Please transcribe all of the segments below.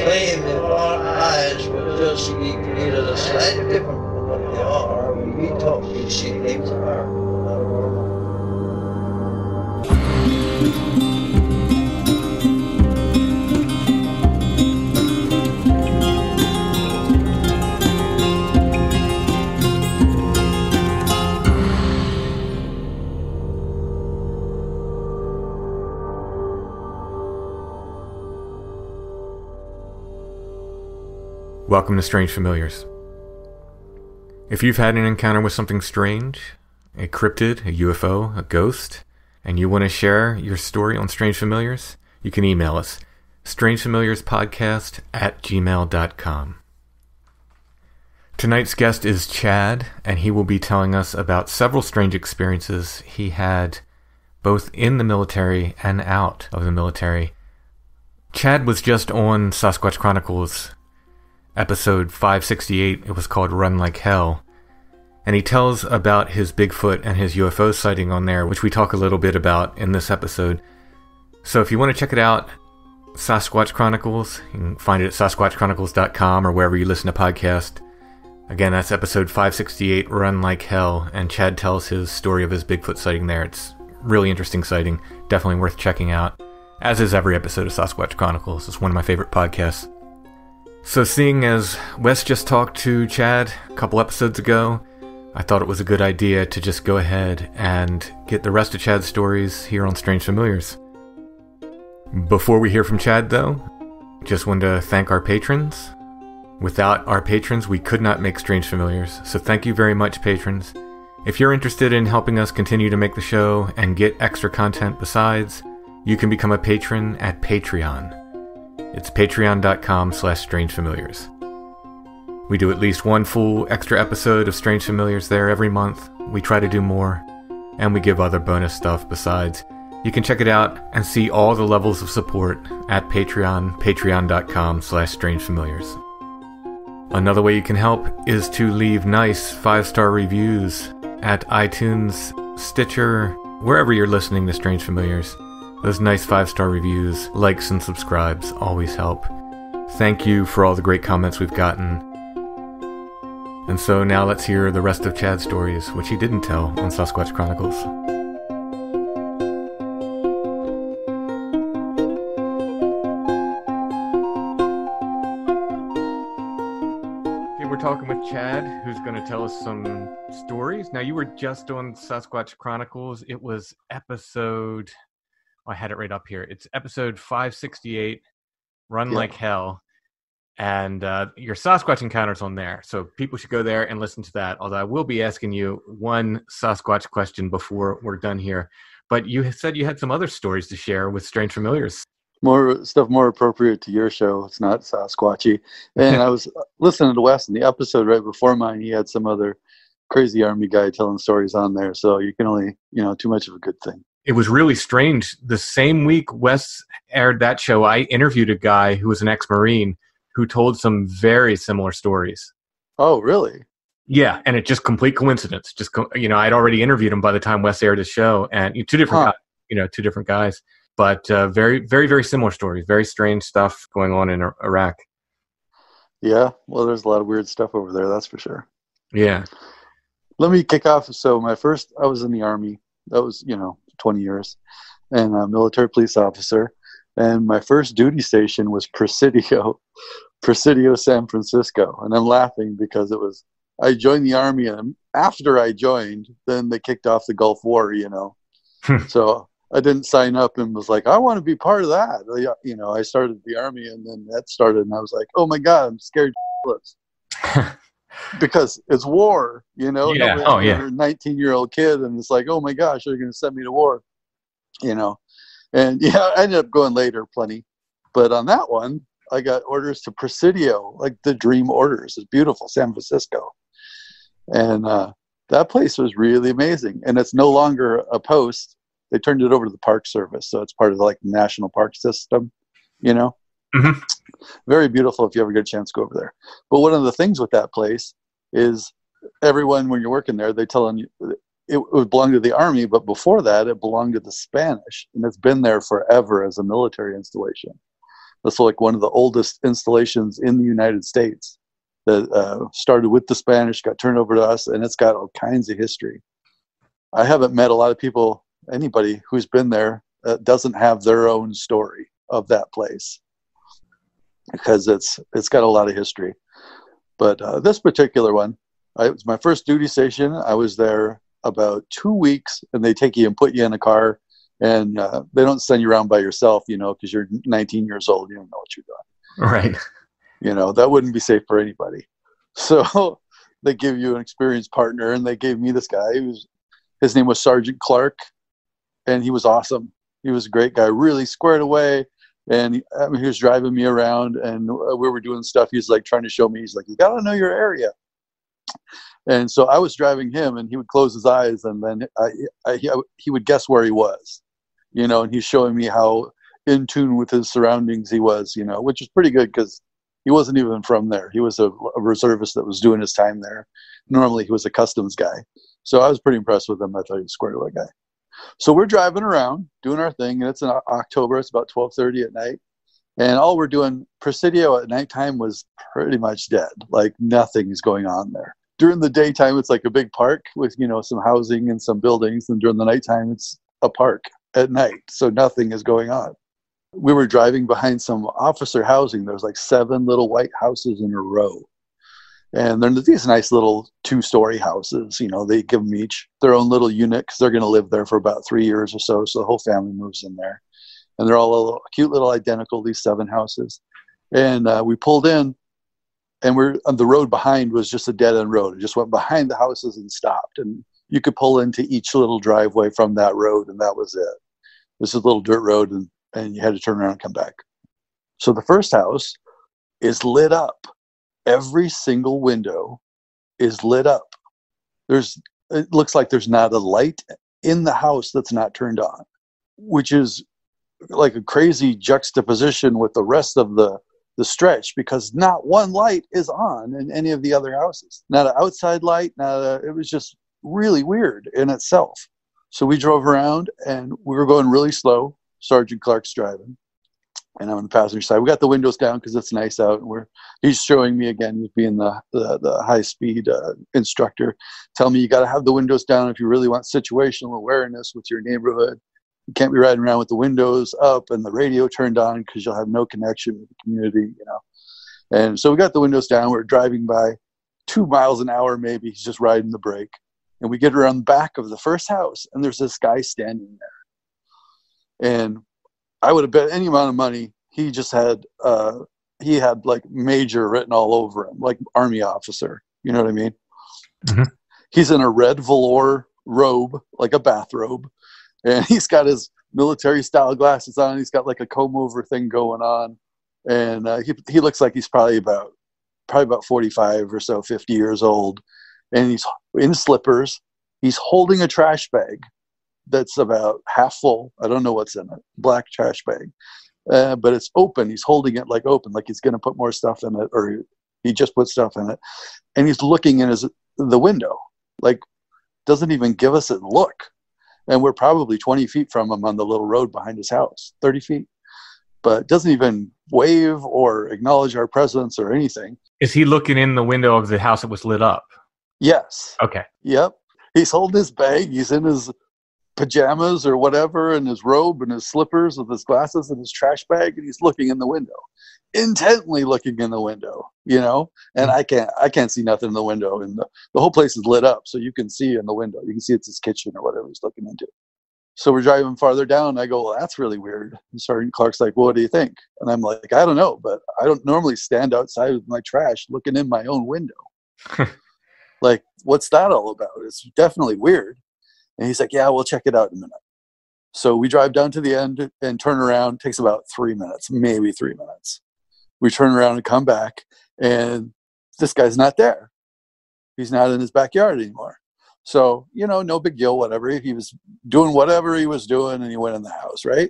claim that our eyes will just be created a slightly different from what they are. We talk, we see things are not normal. Welcome to Strange Familiars. If you've had an encounter with something strange, a cryptid, a UFO, a ghost, and you want to share your story on Strange Familiars, you can email us, strangefamiliarspodcast@gmail.com. Tonight's guest is Chad, and he will be telling us about several strange experiences he had both in the military and out of the military. Chad was just on Sasquatch Chronicles episode 568, it was called Run Like Hell, and he tells about his Bigfoot and his UFO sighting on there, which we talk a little bit about in this episode. So if you want to check it out, Sasquatch Chronicles, you can find it at sasquatchchronicles.com or wherever you listen to podcasts. Again, that's episode 568, Run Like Hell, and Chad tells his story of his Bigfoot sighting there. It's a really interesting sighting, definitely worth checking out, as is every episode of Sasquatch Chronicles. It's one of my favorite podcasts. So seeing as Wes just talked to Chad a couple episodes ago, I thought it was a good idea to just go ahead and get the rest of Chad's stories here on Strange Familiars. Before we hear from Chad, though, just wanted to thank our patrons. Without our patrons, we could not make Strange Familiars, so thank you very much, patrons. If you're interested in helping us continue to make the show and get extra content besides, you can become a patron at Patreon. It's patreon.com/strangefamiliars. We do at least one full extra episode of Strange Familiars there every month. We try to do more, and we give other bonus stuff besides. You can check it out and see all the levels of support at Patreon, patreon.com/strangefamiliars. Another way you can help is to leave nice 5-star reviews at iTunes, Stitcher, wherever you're listening to Strange Familiars. Those nice 5-star reviews, likes, and subscribes always help. Thank you for all the great comments we've gotten. And so now let's hear the rest of Chad's stories, which he didn't tell on Sasquatch Chronicles. Okay, we're talking with Chad, who's going to tell us some stories. Now, you were just on Sasquatch Chronicles. It was episode... I had it right up here. It's episode 568, Run Like Hell, and your Sasquatch encounters on there. So people should go there and listen to that, although I will be asking you one Sasquatch question before we're done here. But you said you had some other stories to share with Strange Familiars. More stuff more appropriate to your show. It's not Sasquatchy. And I was listening to Wes in the episode right before mine. He had some other crazy army guy telling stories on there. So you can only, too much of a good thing. It was really strange. The same week Wes aired that show, I interviewed a guy who was an ex-Marine who told some very similar stories. Oh, really? Yeah, and it's just complete coincidence. I'd already interviewed him by the time Wes aired his show, and two different guys, but very, very, very similar stories. Very strange stuff going on in Iraq. Yeah, well, there's a lot of weird stuff over there, that's for sure. Yeah. Let me kick off. So I was in the Army. That was, 20 years, and a military police officer. And my first duty station was Presidio, San Francisco. And I'm laughing because I joined the Army, and after I joined, then they kicked off the Gulf War, So I didn't sign up and was like, I want to be part of that. I started the Army, and then that started, and I was like, oh my God, I'm scared because it's war, Yeah. You're a 19-year-old kid, and it's like, oh my gosh, they're going to send me to war, And I ended up going later plenty, but on that one, I got orders to Presidio, like the dream orders. It's beautiful, San Francisco, and that place was really amazing. And it's no longer a post; they turned it over to the Park Service, so it's part of the National Park System, Mm-hmm. Very beautiful if you ever get a chance to go over there. But one of the things with that place is everyone, when you're working there, they tell you it would belong to the Army, but before that, it belonged to the Spanish, and it's been there forever as a military installation. That's like one of the oldest installations in the United States that started with the Spanish, got turned over to us, and it's got all kinds of history. I haven't met a lot of people, anybody who's been there that doesn't have their own story of that place, because it's got a lot of history. But this particular one, it was my first duty station. I was there about 2 weeks, and they take you and put you in a car, and they don't send you around by yourself, because you're 19 years old. You don't know what you're doing. Right. That wouldn't be safe for anybody. So they give you an experienced partner, and they gave me this guy. His name was Sergeant Clark, and he was awesome. He was a great guy, really squared away. And he was driving me around, and we were doing stuff. He's like trying to show me. He's like, you got to know your area. And so I was driving him, and he would close his eyes, and then he would guess where he was, and he's showing me how in tune with his surroundings he was, which is pretty good because he wasn't even from there. He was a reservist that was doing his time there. Normally he was a customs guy. So I was pretty impressed with him. I thought he was a squared away guy. So we're driving around doing our thing, and it's in October. It's about 12:30 at night. And all we're doing, Presidio at nighttime was pretty much dead. Like nothing is going on there. During the daytime, it's like a big park with, some housing and some buildings. And during the nighttime, it's a park at night. So nothing is going on. We were driving behind some officer housing. There was like 7 little white houses in a row. And they're these nice little 2-story houses. They give them each their own little unit because they're going to live there for about 3 years or so. So the whole family moves in there. And they're all cute little identical, these 7 houses. And we pulled in, and we're on the road behind was just a dead-end road. It just went behind the houses and stopped. And you could pull into each little driveway from that road, and that was it. This is a little dirt road, and you had to turn around and come back. So the first house is lit up. Every single window is lit up. It looks like there's not a light in the house that's not turned on, which is like a crazy juxtaposition with the rest of the stretch, because not one light is on in any of the other houses. Not an outside light, it was just really weird in itself. So we drove around, and we were going really slow. Sergeant Clark's driving, and I'm on the passenger side. We got the windows down because it's nice out, and he's showing me again, he's being the high-speed instructor. Tell me you got to have the windows down if you really want situational awareness with your neighborhood. You can't be riding around with the windows up and the radio turned on because you'll have no connection with the community, And so we got the windows down. We're driving by 2 miles an hour, maybe. He's just riding the brake. And we get around the back of the first house, and there's this guy standing there. And I would have bet any amount of money he just had, he had like major written all over him, like Army officer. You know what I mean? Mm-hmm. He's in a red velour robe, like a bathrobe. And he's got his military style glasses on. He's got like a comb over thing going on. And he looks like he's probably about 45 or so, 50 years old. And he's in slippers. He's holding a trash bag that's about half full. I don't know what's in it. Black trash bag. But it's open. He's holding it like open, like he's going to put more stuff in it, or he just put stuff in it. And he's looking in the window, like doesn't even give us a look. And we're probably 20 feet from him on the little road behind his house, 30 feet. But doesn't even wave or acknowledge our presence or anything. Is he looking in the window of the house that was lit up? Yes. Okay. Yep. He's holding his bag. He's in his pajamas or whatever, and his robe and his slippers with his glasses and his trash bag, and he's looking in the window, intently looking in the window, and I can't see nothing in the window, and the whole place is lit up, so you can see in the window. You can see it's his kitchen or whatever he's looking into. So we're driving farther down. I go, well, that's really weird. And Sergeant Clark's like, well, what do you think? And I'm like, I don't know, but I don't normally stand outside with my trash looking in my own window. Like, what's that all about? It's definitely weird. And he's like, yeah, we'll check it out in a minute. So we drive down to the end and turn around. It takes about 3 minutes, maybe 3 minutes. We turn around and come back, and this guy's not there. He's not in his backyard anymore. So, no big deal, whatever. He was doing whatever he was doing, and he went in the house, right?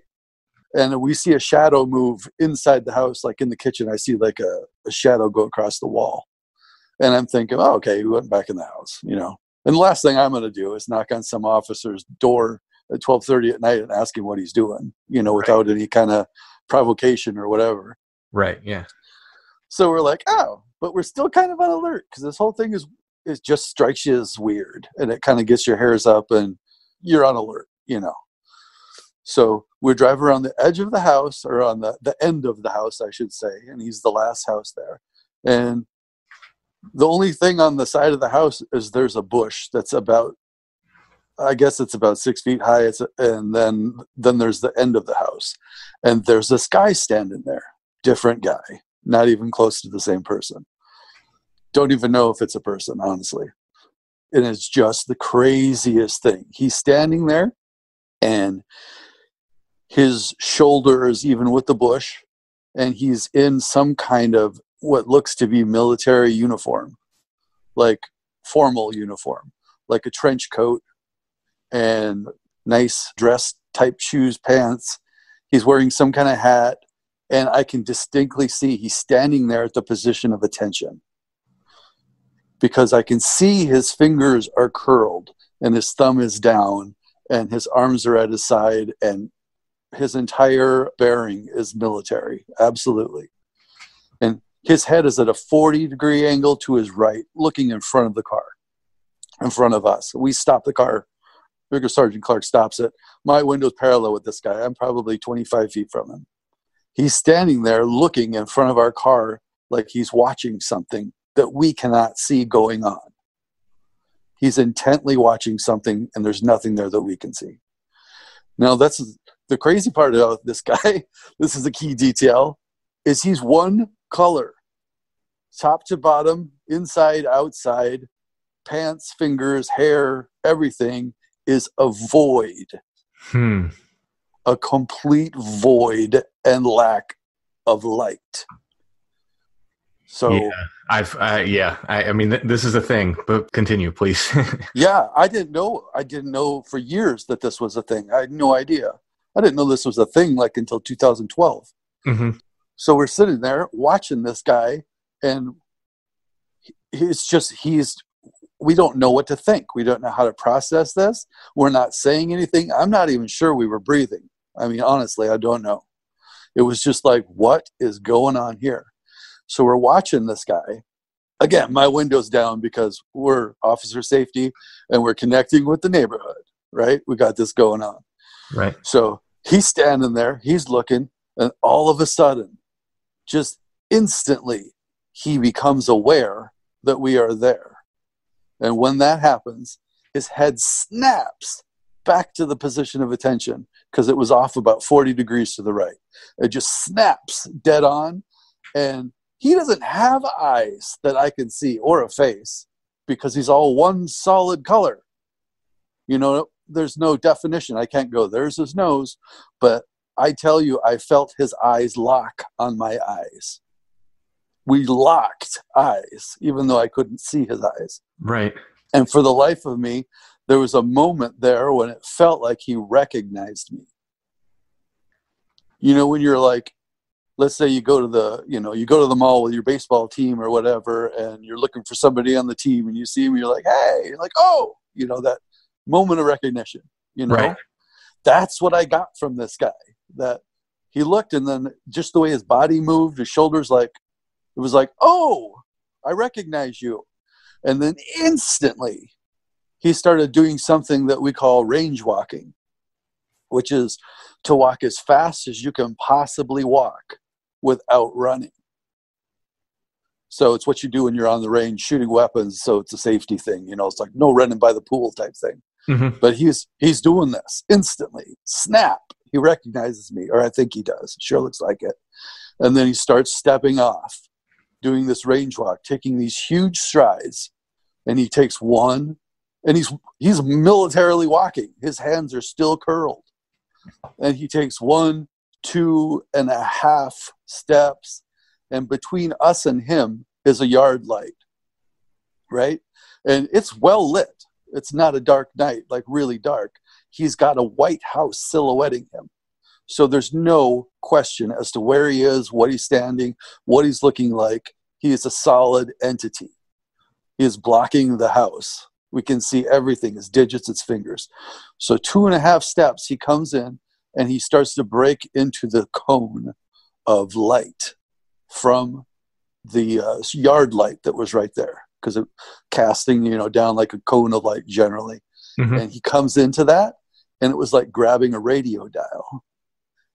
And we see a shadow move inside the house, like in the kitchen. I see like a shadow go across the wall. And I'm thinking, oh, okay, he went back in the house, And the last thing I'm going to do is knock on some officer's door at 12:30 at night and ask him what he's doing, without any kind of provocation or whatever. Right. Yeah. So we're like, oh, but we're still kind of on alert because this whole thing is just strikes you as weird, and it kind of gets your hairs up, and you're on alert, you know. So we drive around the edge of the house, or on the end of the house, I should say, and he's the last house there. And the only thing on the side of the house is there's a bush that's about, I guess it's about 6 feet high. And then there's the end of the house. And there's this guy standing there. Different guy. Not even close to the same person. Don't even know if it's a person, honestly. And it's just the craziest thing. He's standing there, and his shoulder is even with the bush, and he's in some kind of what looks to be military uniform, like formal uniform, like a trench coat and nice dress type shoes, pants. He's wearing some kind of hat, and I can distinctly see he's standing there at the position of attention, because I can see his fingers are curled and his thumb is down and his arms are at his side, and his entire bearing is military. Absolutely. And his head is at a 40-degree angle to his right, looking in front of the car, in front of us. We stop the car. Bigger Sergeant Clark stops it. My window's parallel with this guy. I'm probably 25 feet from him. He's standing there looking in front of our car like he's watching something that we cannot see going on. He's intently watching something, and there's nothing there that we can see. Now, that's the crazy part about this guy. This is a key detail, is he's one color, top to bottom, inside, outside, pants, fingers, hair, everything is a void. A complete void and lack of light. So I mean, this is a thing, but continue, please. yeah, I didn't know for years that this was a thing. I had no idea. I didn't know this was a thing like until 2012. Mm-hmm. So we're sitting there watching this guy, and we don't know what to think. We don't know how to process this. We're not saying anything. I'm not even sure we were breathing. I mean, honestly, I don't know. It was just like, what is going on here? So we're watching this guy. Again, my window's down because we're officer safety and we're connecting with the neighborhood, right? We got this going on. Right. So he's standing there, he's looking, and all of a sudden, just instantly, he becomes aware that we are there. And when that happens, his head snaps back to the position of attention because it was off about 40 degrees to the right. It just snaps dead on, and he doesn't have eyes that I can see or a face because he's all one solid color. You know, there's no definition. I can't go, there's his nose, but I tell you, I felt his eyes lock on my eyes. We locked eyes, even though I couldn't see his eyes. Right. And for the life of me, there was a moment there when it felt like he recognized me. You know, when you're like, let's say you go to the mall with your baseball team or whatever, and you're looking for somebody on the team, and you see him, you're like, hey, you're like, oh, you know, that moment of recognition, you know. Right. That's what I got from this guy, that he looked, and then just the way his body moved, his shoulders, like, it was like, oh, I recognize you. And then instantly he started doing something that we call range walking, which is to walk as fast as you can possibly walk without running. So it's what you do when you're on the range shooting weapons. So it's a safety thing, you know, it's like no running by the pool type thing. Mm-hmm. But he's doing this instantly. Snap. He recognizes me, or I think he does. It sure looks like it. And then he starts stepping off, doing this range walk, taking these huge strides. And he takes one, and he's militarily walking. His hands are still curled. And he takes 1, 2.5 steps, and between us and him is a yard light, right? And it's well lit. It's not a dark night, like really dark. He's got a white house silhouetting him. So there's no question as to where he is, what he's standing, what he's looking like. He is a solid entity. He is blocking the house. We can see everything, his digits, his fingers. So 2.5 steps, he comes in, and he starts to break into the cone of light from the yard light that was right there, because it casting, down like a cone of light generally. Mm-hmm. And he comes into that, and it was like grabbing a radio dial,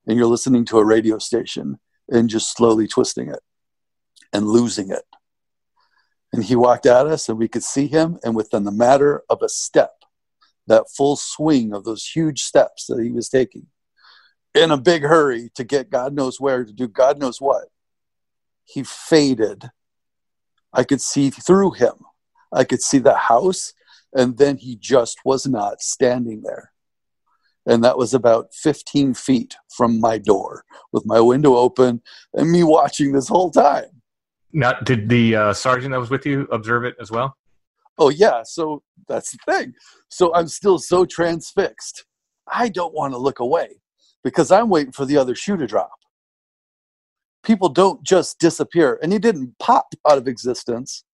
and you're listening to a radio station and just slowly twisting it and losing it. And he walked at us, and we could see him, and within the matter of a step, that full swing of those huge steps that he was taking in a big hurry to get God knows where, to do God knows what, he faded. I could see through him. I could see the house, and then he just was not standing there. And that was about 15 feet from my door, with my window open and me watching this whole time. Now, did the sergeant that was with you observe it as well? Oh, yeah. So that's the thing. So I'm still so transfixed. I don't want to look away because I'm waiting for the other shoe to drop. People don't just disappear. And he didn't pop out of existence.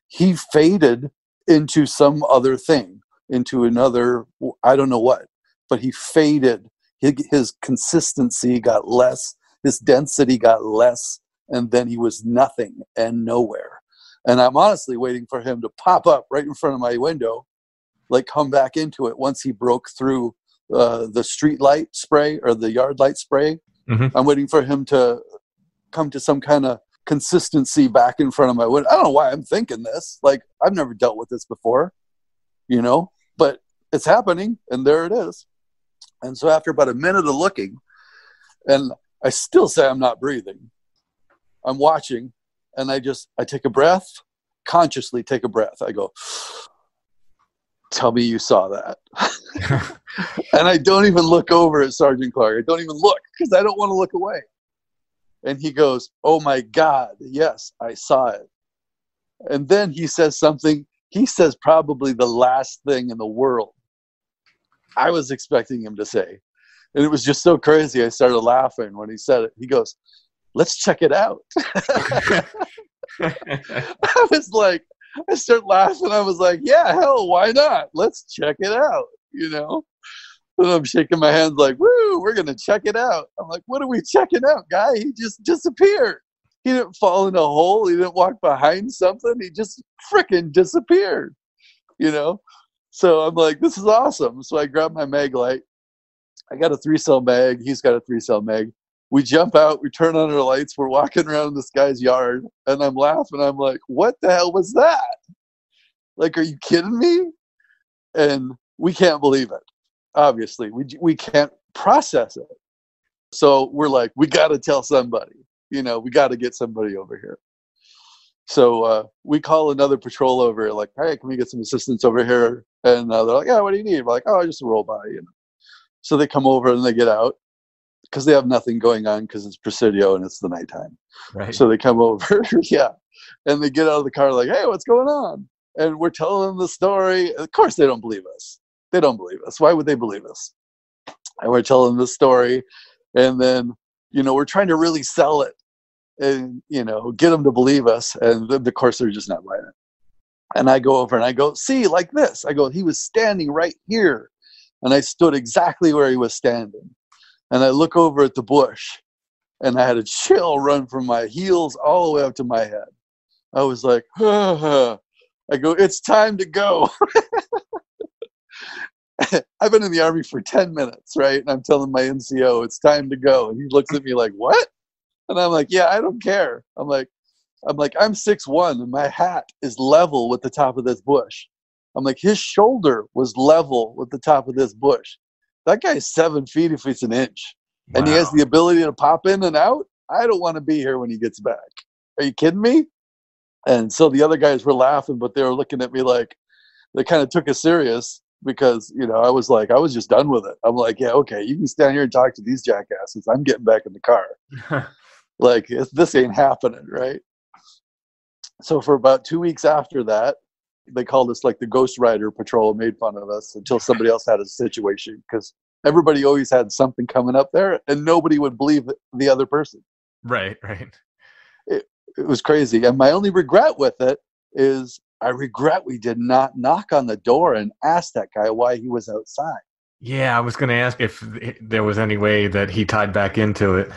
He faded into some other thing, into another, I don't know what, but he faded. His consistency got less. His density got less. And then he was nothing and nowhere. And I'm honestly waiting for him to pop up right in front of my window, like come back into it once he broke through the street light spray or the yard light spray. Mm-hmm. I'm waiting for him to come to some kind of consistency back in front of my window. I don't know why I'm thinking this. Like, I've never dealt with this before, but it's happening, and there it is. And so after about a minute of looking, and I still say I'm not breathing, I'm watching, and I take a breath, consciously take a breath. I go, tell me you saw that. And I don't even look over at Sergeant Clark. I don't even look because I don't want to look away. And he goes, oh my God, yes, I saw it. And then he says something. He says probably the last thing in the world I was expecting him to say. And it was just so crazy. I started laughing when he said it. He goes, let's check it out. I was like, I started laughing. I was like, yeah, hell, why not? Let's check it out, And I'm shaking my hands like, woo, we're going to check it out. I'm like, what are we checking out, guy? He just disappeared. He didn't fall in a hole. He didn't walk behind something. He just freaking disappeared, So I'm like, this is awesome. So I grabbed my mag light. I got a 3-cell mag. He's got a 3-cell mag. We jump out. We turn on our lights. We're walking around this guy's yard. And I'm laughing. I'm like, what the hell was that? Like, are you kidding me? And we can't believe it. Obviously, we can't process it. So we're like, we got to tell somebody. We got to get somebody over here. So we call another patrol over, like, hey, can we get some assistance over here? And they're like, yeah, what do you need? We're like, oh, just a roll by, So they come over and they get out because they have nothing going on because it's Presidio and it's the nighttime. Right. So they come over, yeah, and they get out of the car like, hey, what's going on? And we're telling them the story. Of course, they don't believe us. They don't believe us. Why would they believe us? And we're telling the story, and then we're trying to really sell it, and get them to believe us. And of course, they're just not buying it. And I go over and I go, see, like this. I go, he was standing right here, and I stood exactly where he was standing. And I look over at the bush, and I had a chill run from my heels all the way up to my head. I was like, I go, it's time to go. I've been in the Army for 10 minutes, right? And I'm telling my NCO, it's time to go. And he looks at me like, what? And I'm like, yeah, I don't care. I'm like, I'm 6'1", and my hat is level with the top of this bush. I'm like, his shoulder was level with the top of this bush. That guy's 7 feet if it's an inch. Wow. And he has the ability to pop in and out. I don't want to be here when he gets back. Are you kidding me? And so the other guys were laughing, but they were looking at me like they kind of took us serious because, I was like, I was just done with it. I'm like, yeah, okay, you can stand here and talk to these jackasses. I'm getting back in the car. Like, this ain't happening, right? So for about 2 weeks after that, they called us like the Ghost Rider Patrol and made fun of us until somebody else had a situation because everybody always had something coming up there and nobody would believe the other person. Right. It was crazy. And my only regret with it is I regret we did not knock on the door and ask that guy why he was outside. Yeah, I was going to ask if there was any way that he tied back into it.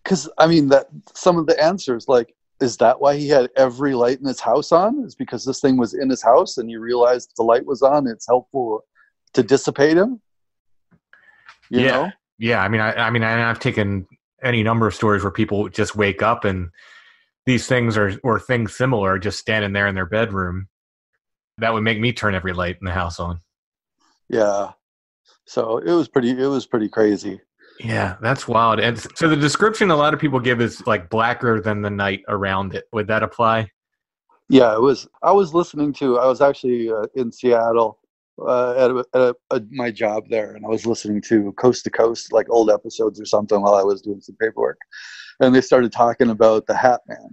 Because I mean, that some of the answers, like, is that why he had every light in his house on? Is because this thing was in his house and he realized the light was on. It's helpful to dissipate him. You know? Yeah. I mean, I've taken any number of stories where people just wake up and these things or things similar are just standing there in their bedroom. That would make me turn every light in the house on. Yeah. So it was pretty crazy. Yeah, that's wild. And so the description a lot of people give is like blacker than the night around it. Would that apply? Yeah, it was. I was actually in Seattle at my job there, and I was listening to Coast to Coast, like old episodes or something, while I was doing some paperwork. And they started talking about the Hat Man.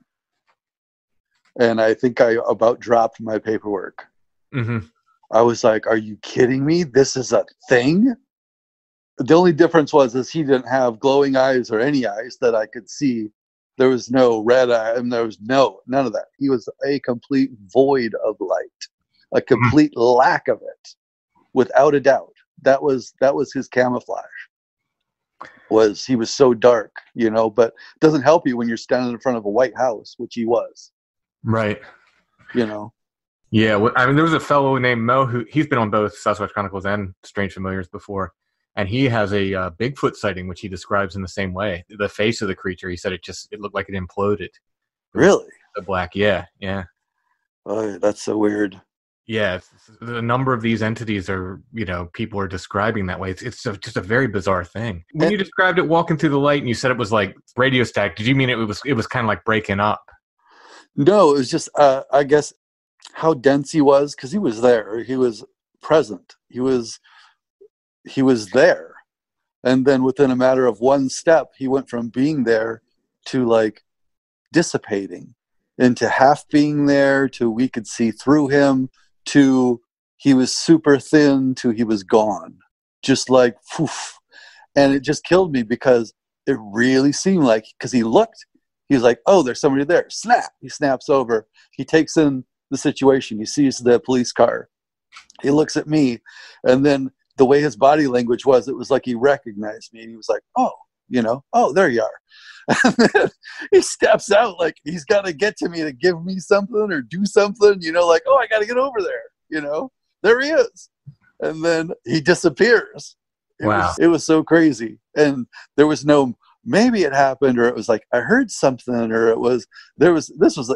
And I think I about dropped my paperwork. Mm-hmm. I was like, are you kidding me? This is a thing? The only difference was he didn't have glowing eyes or any eyes that I could see. There was no red eye, and there was none of that. He was a complete void of light, a complete lack of it, without a doubt. That was his camouflage. He was so dark, you know, but it doesn't help you when you're standing in front of a White House, which he was. Right. You know? Yeah. Well, I mean, there was a fellow named Mo he's been on both Sasquatch Chronicles and Strange Familiars before. And he has a Bigfoot sighting, which he describes in the same way. The face of the creature, he said it looked like it imploded. Really? The black, yeah. Oh, that's so weird. Yeah, the number of these entities are, you know, people are describing that way. It's just a very bizarre thing. When you described it walking through the light and you said it was like radio static, did you mean it was kind of like breaking up? No, it was just, I guess, how dense he was, because he was there. He was present. He was there. And then within a matter of one step, he went from being there to like dissipating into half being there to we could see through him to he was super thin to he was gone. Just like, poof. And it just killed me because it really seemed like, because he was like, oh, there's somebody there. Snap. He snaps over. He takes in the situation. He sees the police car. He looks at me, and then the way his body language was, it was like he recognized me, and he was like, oh, you know, oh, there you are. And then he steps out like he's got to get to me to give me something or do something, you know, like, oh, I got to get over there, you know, there he is. And then he disappears. It was so crazy. And there was no, maybe it happened, or it was like, I heard something, or this was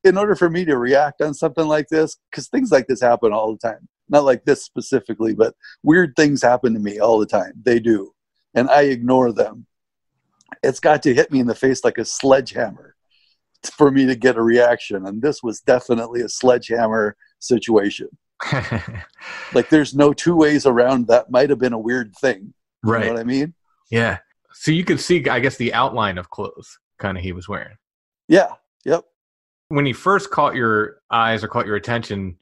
in order for me to react on something like this, because things like this happen all the time. Not like this specifically, but weird things happen to me all the time. They do. And I ignore them. It's got to hit me in the face like a sledgehammer for me to get a reaction. And this was definitely a sledgehammer situation. Like there's no two ways around that. Might have been a weird thing. Right. You know what I mean? Yeah. So you could see, I guess, the outline of clothes kind of he was wearing. Yeah. Yep. When he first caught your eyes or caught your attention,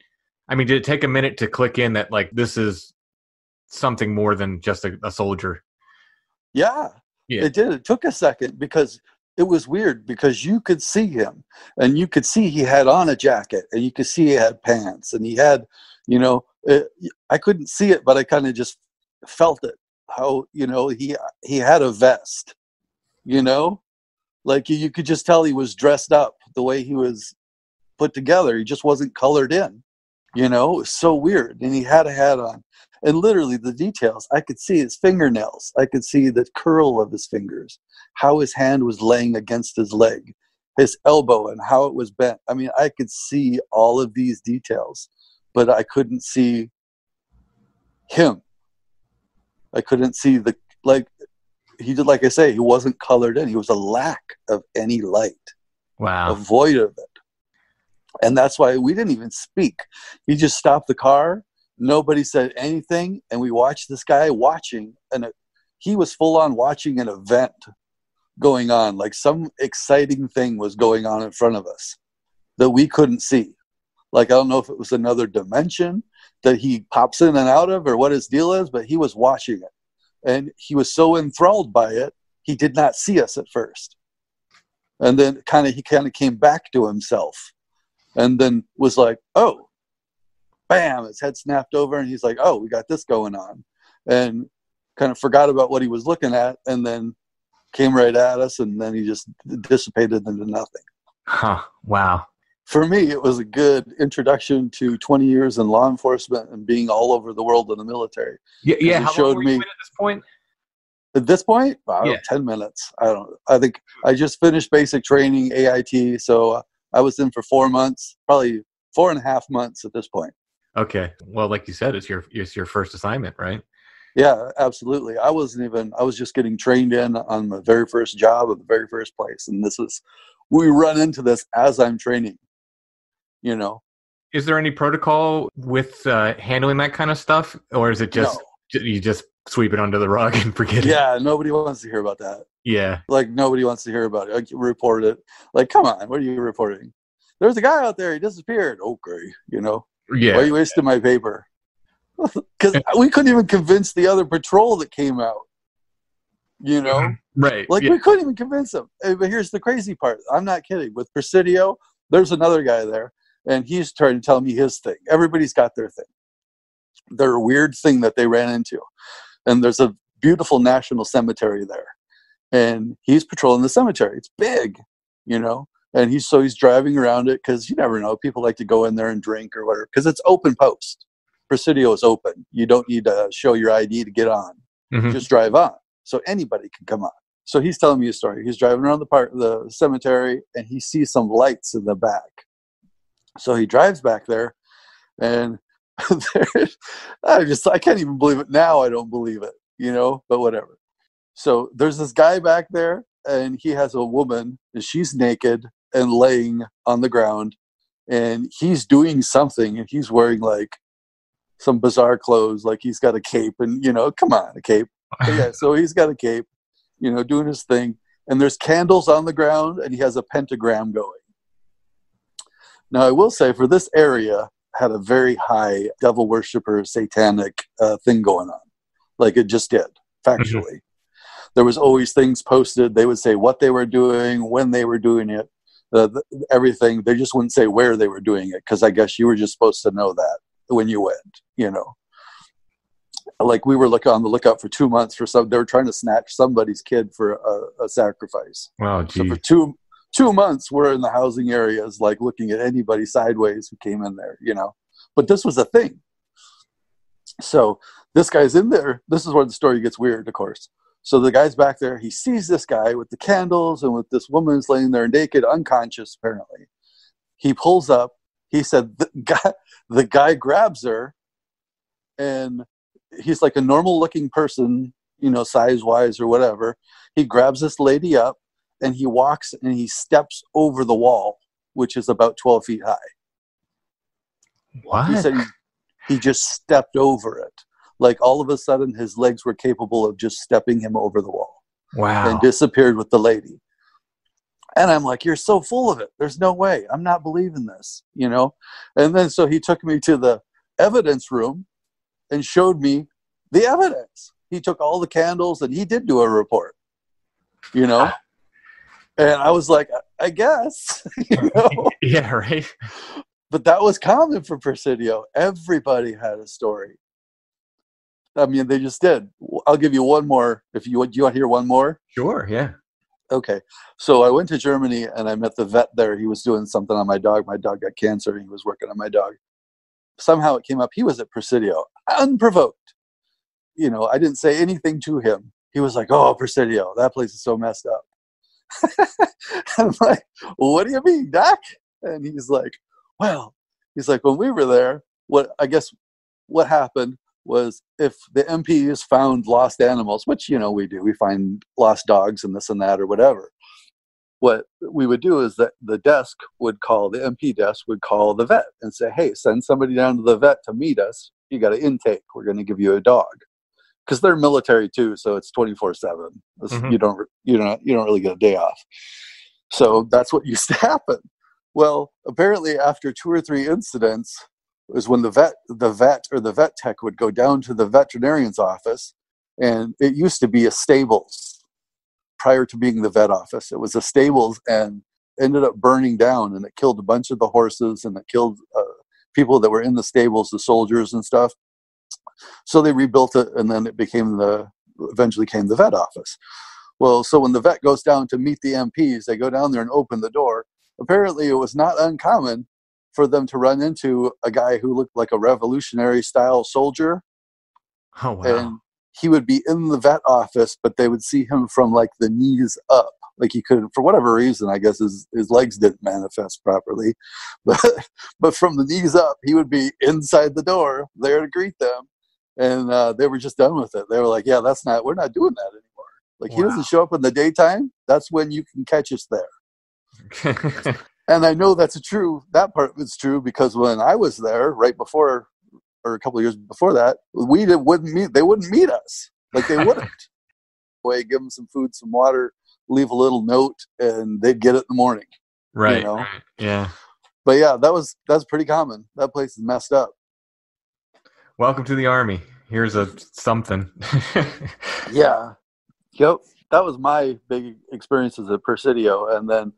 I mean, did it take a minute to click in that, like, this is something more than just a soldier? Yeah, it did. It took a second because it was weird because you could see him and you could see he had on a jacket and you could see he had pants and he had, you know, I couldn't see it, but I kind of just felt it. How, you know, he had a vest, you know, like you could just tell he was dressed up the way he was put together. He just wasn't colored in. You know, it was so weird. And he had a hat on. And literally the details, I could see his fingernails. I could see the curl of his fingers, how his hand was laying against his leg, his elbow and how it was bent. I mean, I could see all of these details, but I couldn't see him. I couldn't see like I say, he wasn't colored in. He was a lack of any light. Wow. A void of it. And that's why we didn't even speak. He just stopped the car. Nobody said anything. And we watched this guy watching. And he was full on watching an event going on. Like some exciting thing was going on in front of us that we couldn't see. Like, I don't know if it was another dimension that he pops in and out of or what his deal is, but he was watching it. And he was so enthralled by it, he did not see us at first. And then he kind of came back to himself. And then was like, oh, bam, his head snapped over. And he's like, oh, we got this going on. And kind of forgot about what he was looking at. And then came right at us, and then he just dissipated into nothing. Huh. Wow. For me, it was a good introduction to 20 years in law enforcement and being all over the world in the military. Yeah. It How showed long were you me in at this point? at this point, Yeah. 10 minutes. I think I just finished basic training, AIT. So I was in for 4 months, probably 4.5 months at this point. Okay. Well, like you said, it's your first assignment, right? Yeah, absolutely. I was just getting trained in on the very first job of the very first place. And we run into this as I'm training, you know. Is there any protocol with handling that kind of stuff? Or is it just, you just sweep it under the rug and forget it? Yeah, nobody wants to hear about that. Yeah. Like, nobody wants to hear about it. I report it. Like, come on, what are you reporting? There's a guy out there, he disappeared. Okay, you know. Yeah. Why are you wasting my paper? Because we couldn't even convince the other patrol that came out. You know? Right. Like, we couldn't even convince them. But here's the crazy part. I'm not kidding. With Presidio, there's another guy there, and he's trying to tell me his thing. Everybody's got their thing. Their weird thing that they ran into. And there's a beautiful national cemetery there. And he's patrolling the cemetery. It's big, you know? And he's driving around it because you never know. People like to go in there and drink or whatever because it's open post. Presidio is open. You don't need to show your ID to get on. Mm-hmm. Just drive on. So anybody can come on. So he's telling me a story. He's driving around the cemetery and he sees some lights in the back. So he drives back there and I can't even believe it now. I don't believe it, you know, but whatever. So there's this guy back there and he has a woman and she's naked and laying on the ground and he's doing something and he's wearing like some bizarre clothes, like he's got a cape and, you know, come on, a cape. But yeah, so he's got a cape, you know, doing his thing and there's candles on the ground and he has a pentagram going. Now I will say for this area had a very high devil worshiper satanic thing going on. Like it just did, factually. Mm-hmm. There was always things posted. They would say what they were doing, when they were doing it, everything. They just wouldn't say where they were doing it because I guess you were just supposed to know that when you went, you know. Like we were on the lookout for 2 months for they were trying to snatch somebody's kid for a sacrifice. Wow, geez. So for two months we're in the housing areas, like looking at anybody sideways who came in there, you know. But this was a thing. So this guy's in there. This is where the story gets weird, of course. So the guy's back there. He sees this guy with the candles and with this woman's laying there naked, unconscious, apparently. He pulls up. He said the guy grabs her, and he's like a normal-looking person, you know, size-wise or whatever. He grabs this lady up, and he walks and he steps over the wall, which is about 12 feet high. What? He said he just stepped over it. Like all of a sudden his legs were capable of just stepping him over the wall. Wow. And disappeared with the lady. And I'm like, you're so full of it. There's no way. I'm not believing this, you know? And then so he took me to the evidence room and showed me the evidence. He took all the candles and he did do a report, you know? And I was like, I guess, you know? Yeah, right. But that was common for Presidio. Everybody had a story. I mean, they just did. I'll give you one more. Do you want to hear one more? Sure, yeah. Okay. So I went to Germany and I met the vet there. He was doing something on my dog. My dog got cancer and he was working on my dog. Somehow it came up. He was at Presidio, unprovoked. You know, I didn't say anything to him. He was like, oh, Presidio, that place is so messed up. I'm like, well, what do you mean, Doc? And he's like, when we were there, what happened was if the MPs found lost animals, which, you know, we do, we find lost dogs and this and that or whatever. What we would do is that the MP desk would call the vet and say, hey, send somebody down to the vet to meet us. You got an intake. We're going to give you a dog. Because they're military too, so it's 24/7. Mm-hmm. You don't really get a day off. So that's what used to happen. Well, apparently after 2 or 3 incidents was when the vet tech would go down to the veterinarian's office, and it used to be a stables prior to being the vet office. It was a stables and ended up burning down, and it killed a bunch of the horses, and it killed people that were in the stables, the soldiers and stuff. So they rebuilt it, and then it eventually became the vet office. Well, so when the vet goes down to meet the MPs, they go down there and open the door. Apparently, it was not uncommon for them to run into a guy who looked like a revolutionary style soldier. Oh, wow. And he would be in the vet office, but they would see him from like the knees up. Like he couldn't, for whatever reason, I guess his legs didn't manifest properly. But from the knees up, he would be inside the door there to greet them. And they were just done with it. They were like, yeah, we're not doing that anymore. Like, he doesn't show up in the daytime. That's when you can catch us there. And I know that part was true, because when I was there right before, or a couple of years before that, they wouldn't meet us. Like, they wouldn't. Give them some food, some water, leave a little note, and they'd get it in the morning. Right. You know? Right. Yeah. But yeah, that's pretty common. That place is messed up. Welcome to the Army. Here's a something. Yeah. Yep. That was my big experiences at Presidio. And then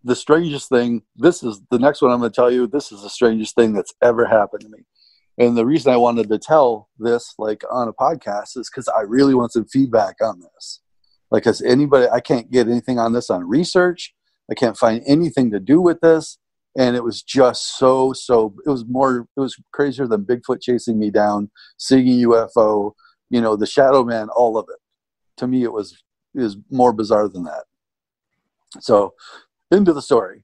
the strangest thing, this is the next one I'm going to tell you. This is the strangest thing that's ever happened to me. And the reason I wanted to tell this, like, on a podcast, is because I really want some feedback on this. Like, as anybody, I can't get anything on this on research. I can't find anything to do with this. And it was just it was crazier than Bigfoot chasing me down, seeing a UFO, the Shadow Man, all of it. To me, it was more bizarre than that. So, into the story.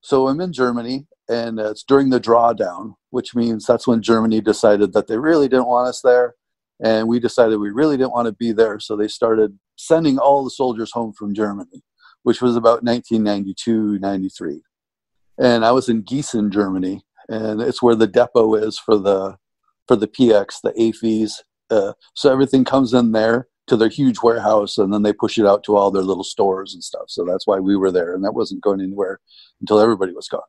So I'm in Germany, and it's during the drawdown, which means that's when Germany decided that they really didn't want us there. And we decided we really didn't want to be there. So they started sending all the soldiers home from Germany, which was about 1992, 93. And I was in Gießen, Germany, and it's where the depot is for the PX, the AFIs. So everything comes in there to their huge warehouse, and then they push it out to all their little stores and stuff. So that's why we were there, and that wasn't going anywhere until everybody was gone.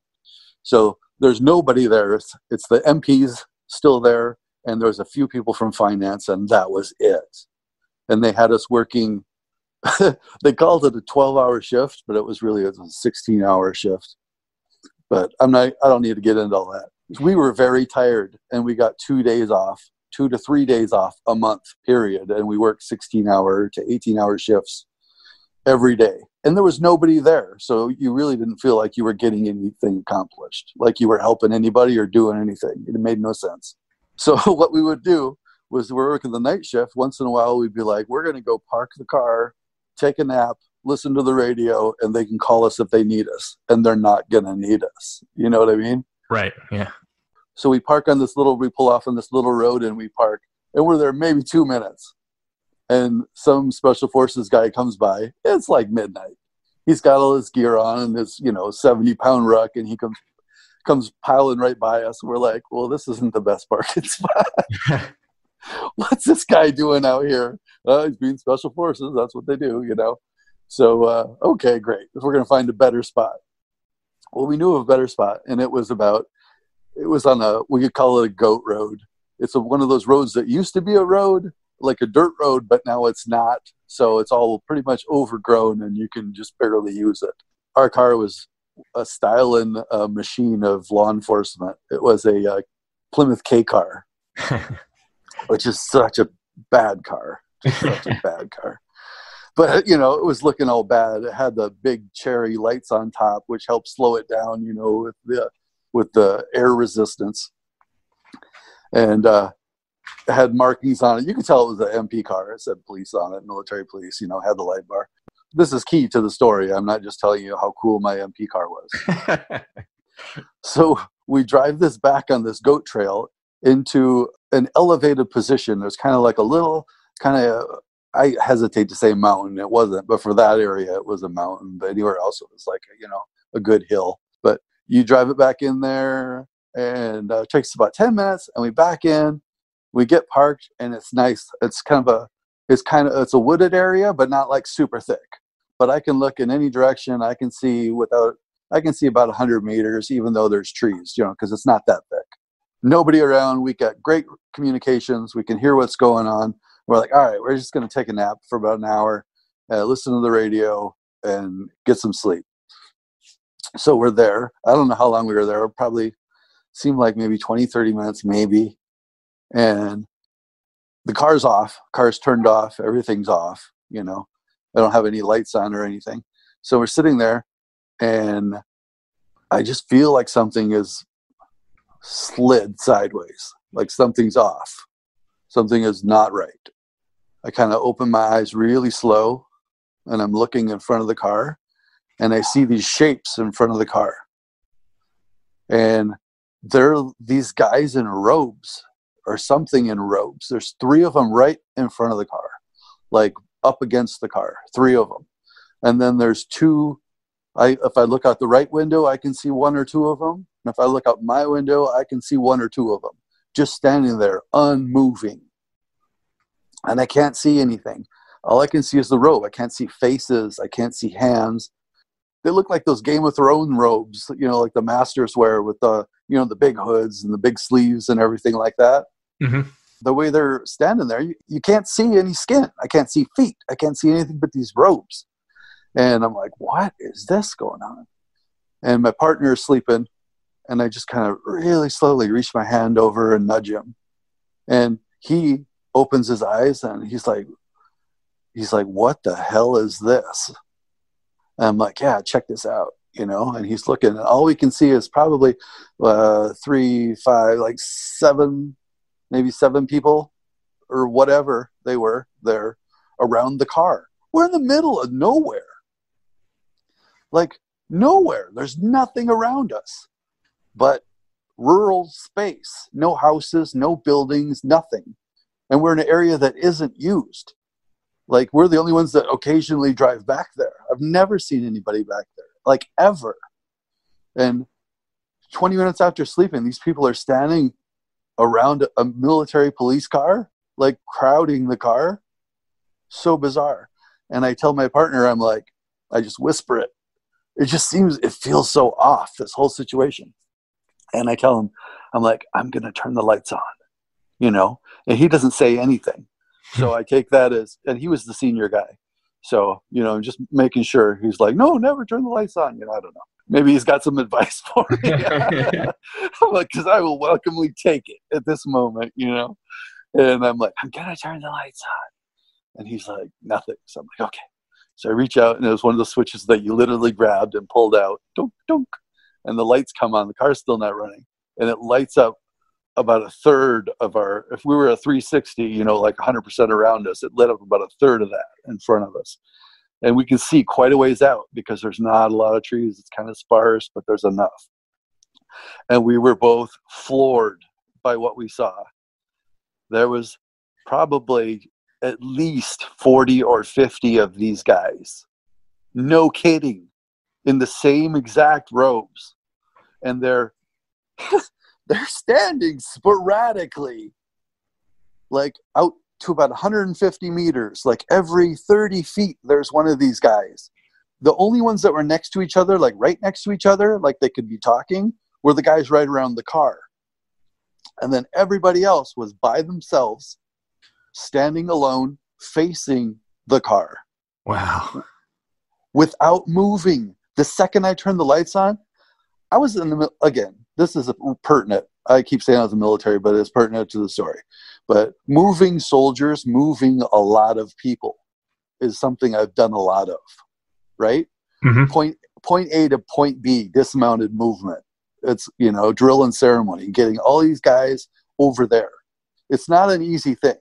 So there's nobody there. It's the MPs still there, and there's a few people from finance, and that was it. And they had us working. They called it a 12-hour shift, but it was really a 16-hour shift. But I don't need to get into all that. We were very tired, and we got 2 to 3 days off a month, period. And we worked 16-hour to 18-hour shifts every day. And there was nobody there. So you really didn't feel like you were getting anything accomplished, like you were helping anybody or doing anything. It made no sense. So what we would do was, we're working the night shift. Once in a while, we'd be like, we're going to go park the car, take a nap, listen to the radio, and they can call us if they need us. And they're not going to need us. You know what I mean? Right. Yeah. So we pull off on this little road, and we park, and we're there maybe 2 minutes. And some special forces guy comes by. It's like midnight. He's got all his gear on and his, 70-pound ruck, and he comes piling right by us. We're like, well, this isn't the best parking spot. What's this guy doing out here? He's being special forces. That's what they do, So, okay, great. We're going to find a better spot. Well, we knew of a better spot, and it was on we could call it a goat road. It's one of those roads that used to be a road, like a dirt road, but now it's not. So it's all pretty much overgrown, and you can just barely use it. Our car was a styling machine of law enforcement. It was a Plymouth K car, which is such a bad car. Such a bad car. But, it was looking all bad. It had the big cherry lights on top, which helped slow it down, with the air resistance. And it had markings on it. You could tell it was an MP car. It said police on it, military police, had the light bar. This is key to the story. I'm not just telling you how cool my MP car was. So we drive this back on this goat trail into an elevated position. There's kind of like a little I hesitate to say mountain. It wasn't, but for that area, it was a mountain. But anywhere else, it was like, a good hill. But you drive it back in there, and it takes about 10 minutes, and we back in. We get parked, and it's nice. It's a wooded area, but not like super thick. But I can look in any direction. I can see about 100 meters, even though there's trees, because it's not that thick. Nobody around. We got great communications. We can hear what's going on. We're like, all right, we're just going to take a nap for about an hour, listen to the radio, and get some sleep. So we're there. I don't know how long we were there. It probably seemed like maybe 20, 30 minutes, maybe. And the car's off. Car's turned off. Everything's off, I don't have any lights on or anything. So we're sitting there, and I just feel like something is slid sideways, like something's off. Something is not right. I kind of open my eyes really slow, and I'm looking in front of the car, and I see these shapes in front of the car. And they're these guys in robes or something in robes. There's 3 of them right in front of the car, like up against the car, 3 of them. And then there's 2. If I look out the right window, I can see 1 or 2 of them. And if I look out my window, I can see 1 or 2 of them just standing there, unmoving. And I can't see anything. All I can see is the robe. I can't see faces. I can't see hands. They look like those Game of Thrones robes, like the masters wear with the, the big hoods and the big sleeves and everything like that. Mm-hmm. The way they're standing there, you can't see any skin. I can't see feet. I can't see anything but these robes. And I'm like, what is this going on? And my partner is sleeping, and I just kind of really slowly reach my hand over and nudge him. And he opens his eyes, and he's like, what the hell is this? And I'm like, yeah, check this out, and he's looking, and all we can see is probably 3, 5, like 7, maybe 7 people or whatever they were there around the car. We're in the middle of nowhere. Like nowhere. There's nothing around us but rural space. No houses, no buildings, nothing. And we're in an area that isn't used. Like, we're the only ones that occasionally drive back there. I've never seen anybody back there, like, ever. And 20 minutes after sleeping, these people are standing around a military police car, like, crowding the car. So bizarre. And I tell my partner, I'm like, I just whisper it. It feels so off, this whole situation. And I tell him, I'm like, I'm going to turn the lights on, and he doesn't say anything. So I take that as, and he was the senior guy. So, just making sure. He's like, no, never turn the lights on. I don't know. Maybe he's got some advice for me. I'm like, because I will welcomely take it at this moment, And I'm like, I'm going to turn the lights on. And he's like, nothing. So I'm like, okay. So I reach out, and it was one of the switches that you literally grabbed and pulled out. Dunk, dunk. And the lights come on. The car's still not running. And it lights up about a third of if we were a 360, like 100% around us, it lit up about a third of that in front of us. And we can see quite a ways out because there's not a lot of trees. It's kind of sparse, but there's enough. And we were both floored by what we saw. There was probably at least 40 or 50 of these guys. No kidding. In the same exact robes. And they're standing sporadically, like out to about 150 meters, like every 30 feet, there's one of these guys. The only ones that were next to each other, like right next to each other, like they could be talking, were the guys right around the car. And then everybody else was by themselves, standing alone, facing the car. Wow. Without moving. The second I turned the lights on, I was in the middle, again, this is pertinent. I keep saying I was in the military, but it's pertinent to the story. But moving soldiers, moving a lot of people is something I've done a lot of, right? Mm-hmm. Point A to point B, dismounted movement. It's, drill and ceremony, getting all these guys over there. It's not an easy thing.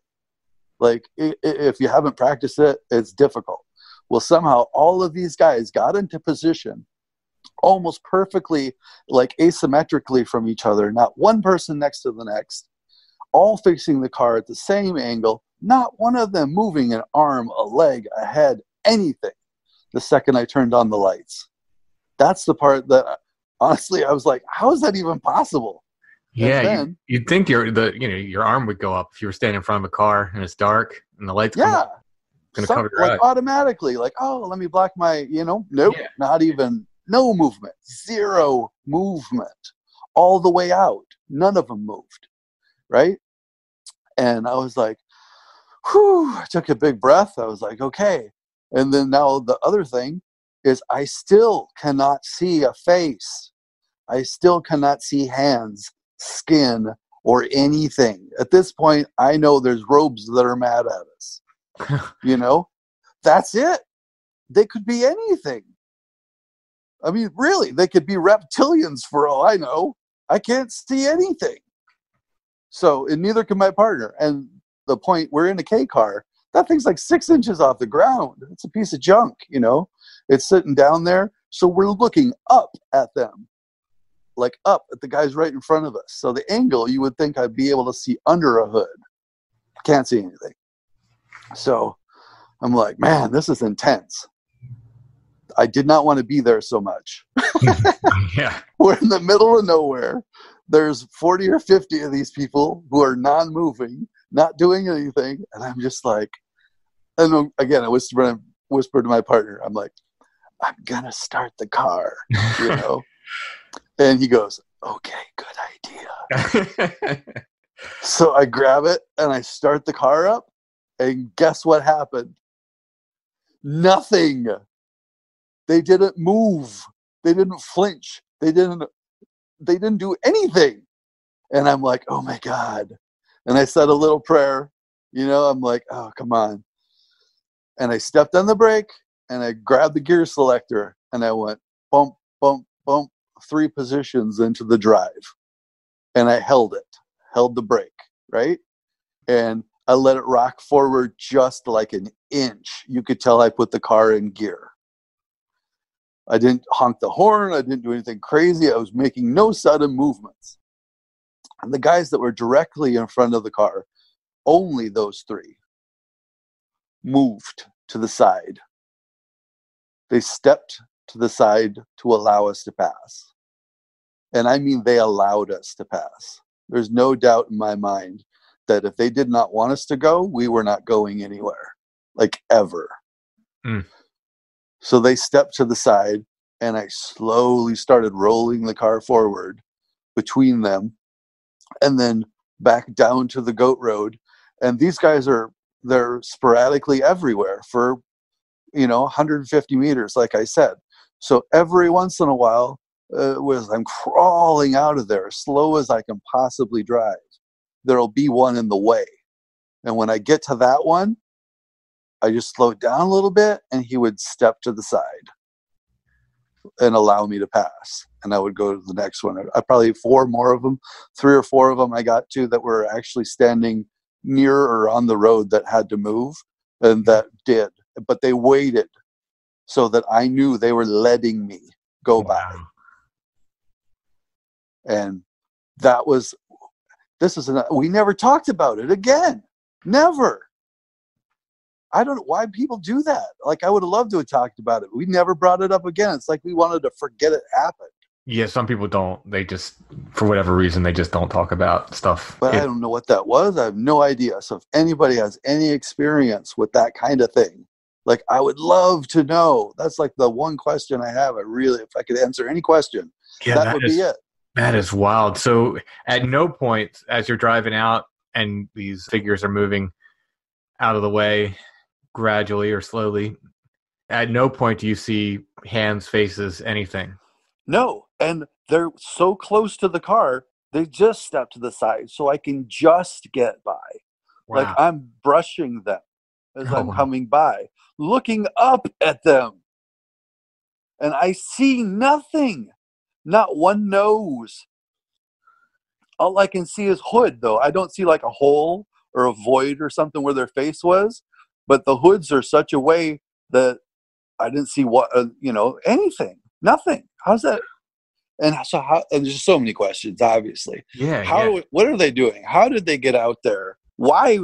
Like, if you haven't practiced it, it's difficult. Well, somehow all of these guys got into position almost perfectly, like asymmetrically from each other, not one person next to the next, all facing the car at the same angle, not one of them moving an arm, a leg, a head, anything, the second I turned on the lights. That's the part that, honestly, I was like, how is that even possible? Yeah, then, you'd think your arm would go up if you were standing in front of a car and it's dark and the lights come up. Going to cover your eyes. Automatically, like, oh, let me block my, nope, yeah. Not even, no movement, zero movement, all the way out. None of them moved, right? And I was like, whew, I took a big breath. I was like, okay. And then now the other thing is I still cannot see a face. I still cannot see hands, skin, or anything. At this point, I know there's robes that are mad at us. That's it. they could be anything. I mean, really, they could be reptilians for all I know. I can't see anything. So, and neither can my partner. And the point, we're in a K car. That thing's like 6 inches off the ground. It's a piece of junk, you know. It's sitting down there. So we're looking up at them, like up at the guys right in front of us. So the angle, you would think I'd be able to see under a hood. Can't see anything. So I'm like, man, this is intense. I did not want to be there so much. Yeah. We're in the middle of nowhere. There's 40 or 50 of these people who are non-moving, not doing anything. And I'm just like, and again, I whispered to my partner, I'm like, I'm going to start the car, you know? And he goes, okay, good idea. So I grab it and I start the car up. And guess what happened? Nothing. They didn't move. They didn't flinch. They didn't do anything. And I'm like, oh my God. And I said a little prayer, you know, I'm like, oh, come on. And I stepped on the brake and I grabbed the gear selector and I went bump, bump, bump, 3 positions into the drive. And I held the brake, right? And I let it rock forward just like an inch. You could tell I put the car in gear. I didn't honk the horn. I didn't do anything crazy. I was making no sudden movements. And the guys that were directly in front of the car, only those 3, moved to the side. They stepped to the side to allow us to pass. And I mean, they allowed us to pass. There's no doubt in my mind that if they did not want us to go, we were not going anywhere, like ever. Mm. So they stepped to the side, and I slowly started rolling the car forward between them and then back down to the goat road. And these guys they're sporadically everywhere for, 150 meters, like I said. So every once in a while, I'm crawling out of there as slow as I can possibly drive. There'll be one in the way. And when I get to that one, I just slowed down a little bit and he would step to the side and allow me to pass. And I would go to the next one. I probably 4 more of them, 3 or 4 of them I got to that were actually standing near or on the road that had to move, and that did. But they waited so that I knew they were letting me go by. And we never talked about it again. Never. I don't know why people do that. Like, I would have loved to have talked about it. We never brought it up again. It's like we wanted to forget it happened. Yeah, some people don't. They just, for whatever reason, they just don't talk about stuff. But I don't know what that was. I have no idea. So if anybody has any experience with that kind of thing, like, I would love to know. That's like the one question I have. If I could answer any question, that would be it. That is wild. So at no point as you're driving out and these figures are moving out of the way gradually or slowly, at no point do you see hands, faces, anything. No. And they're so close to the car, they just step to the side so I can just get by. Wow. Like, I'm brushing them as I'm coming by, looking up at them. And I see nothing. Not one nose. All I can see is hood, though. I don't see like a hole or a void or something where their face was. But the hoods are such a way that I didn't see anything. Nothing. How's that? And and there's so many questions, obviously. Yeah. What are they doing? How did they get out there? Why?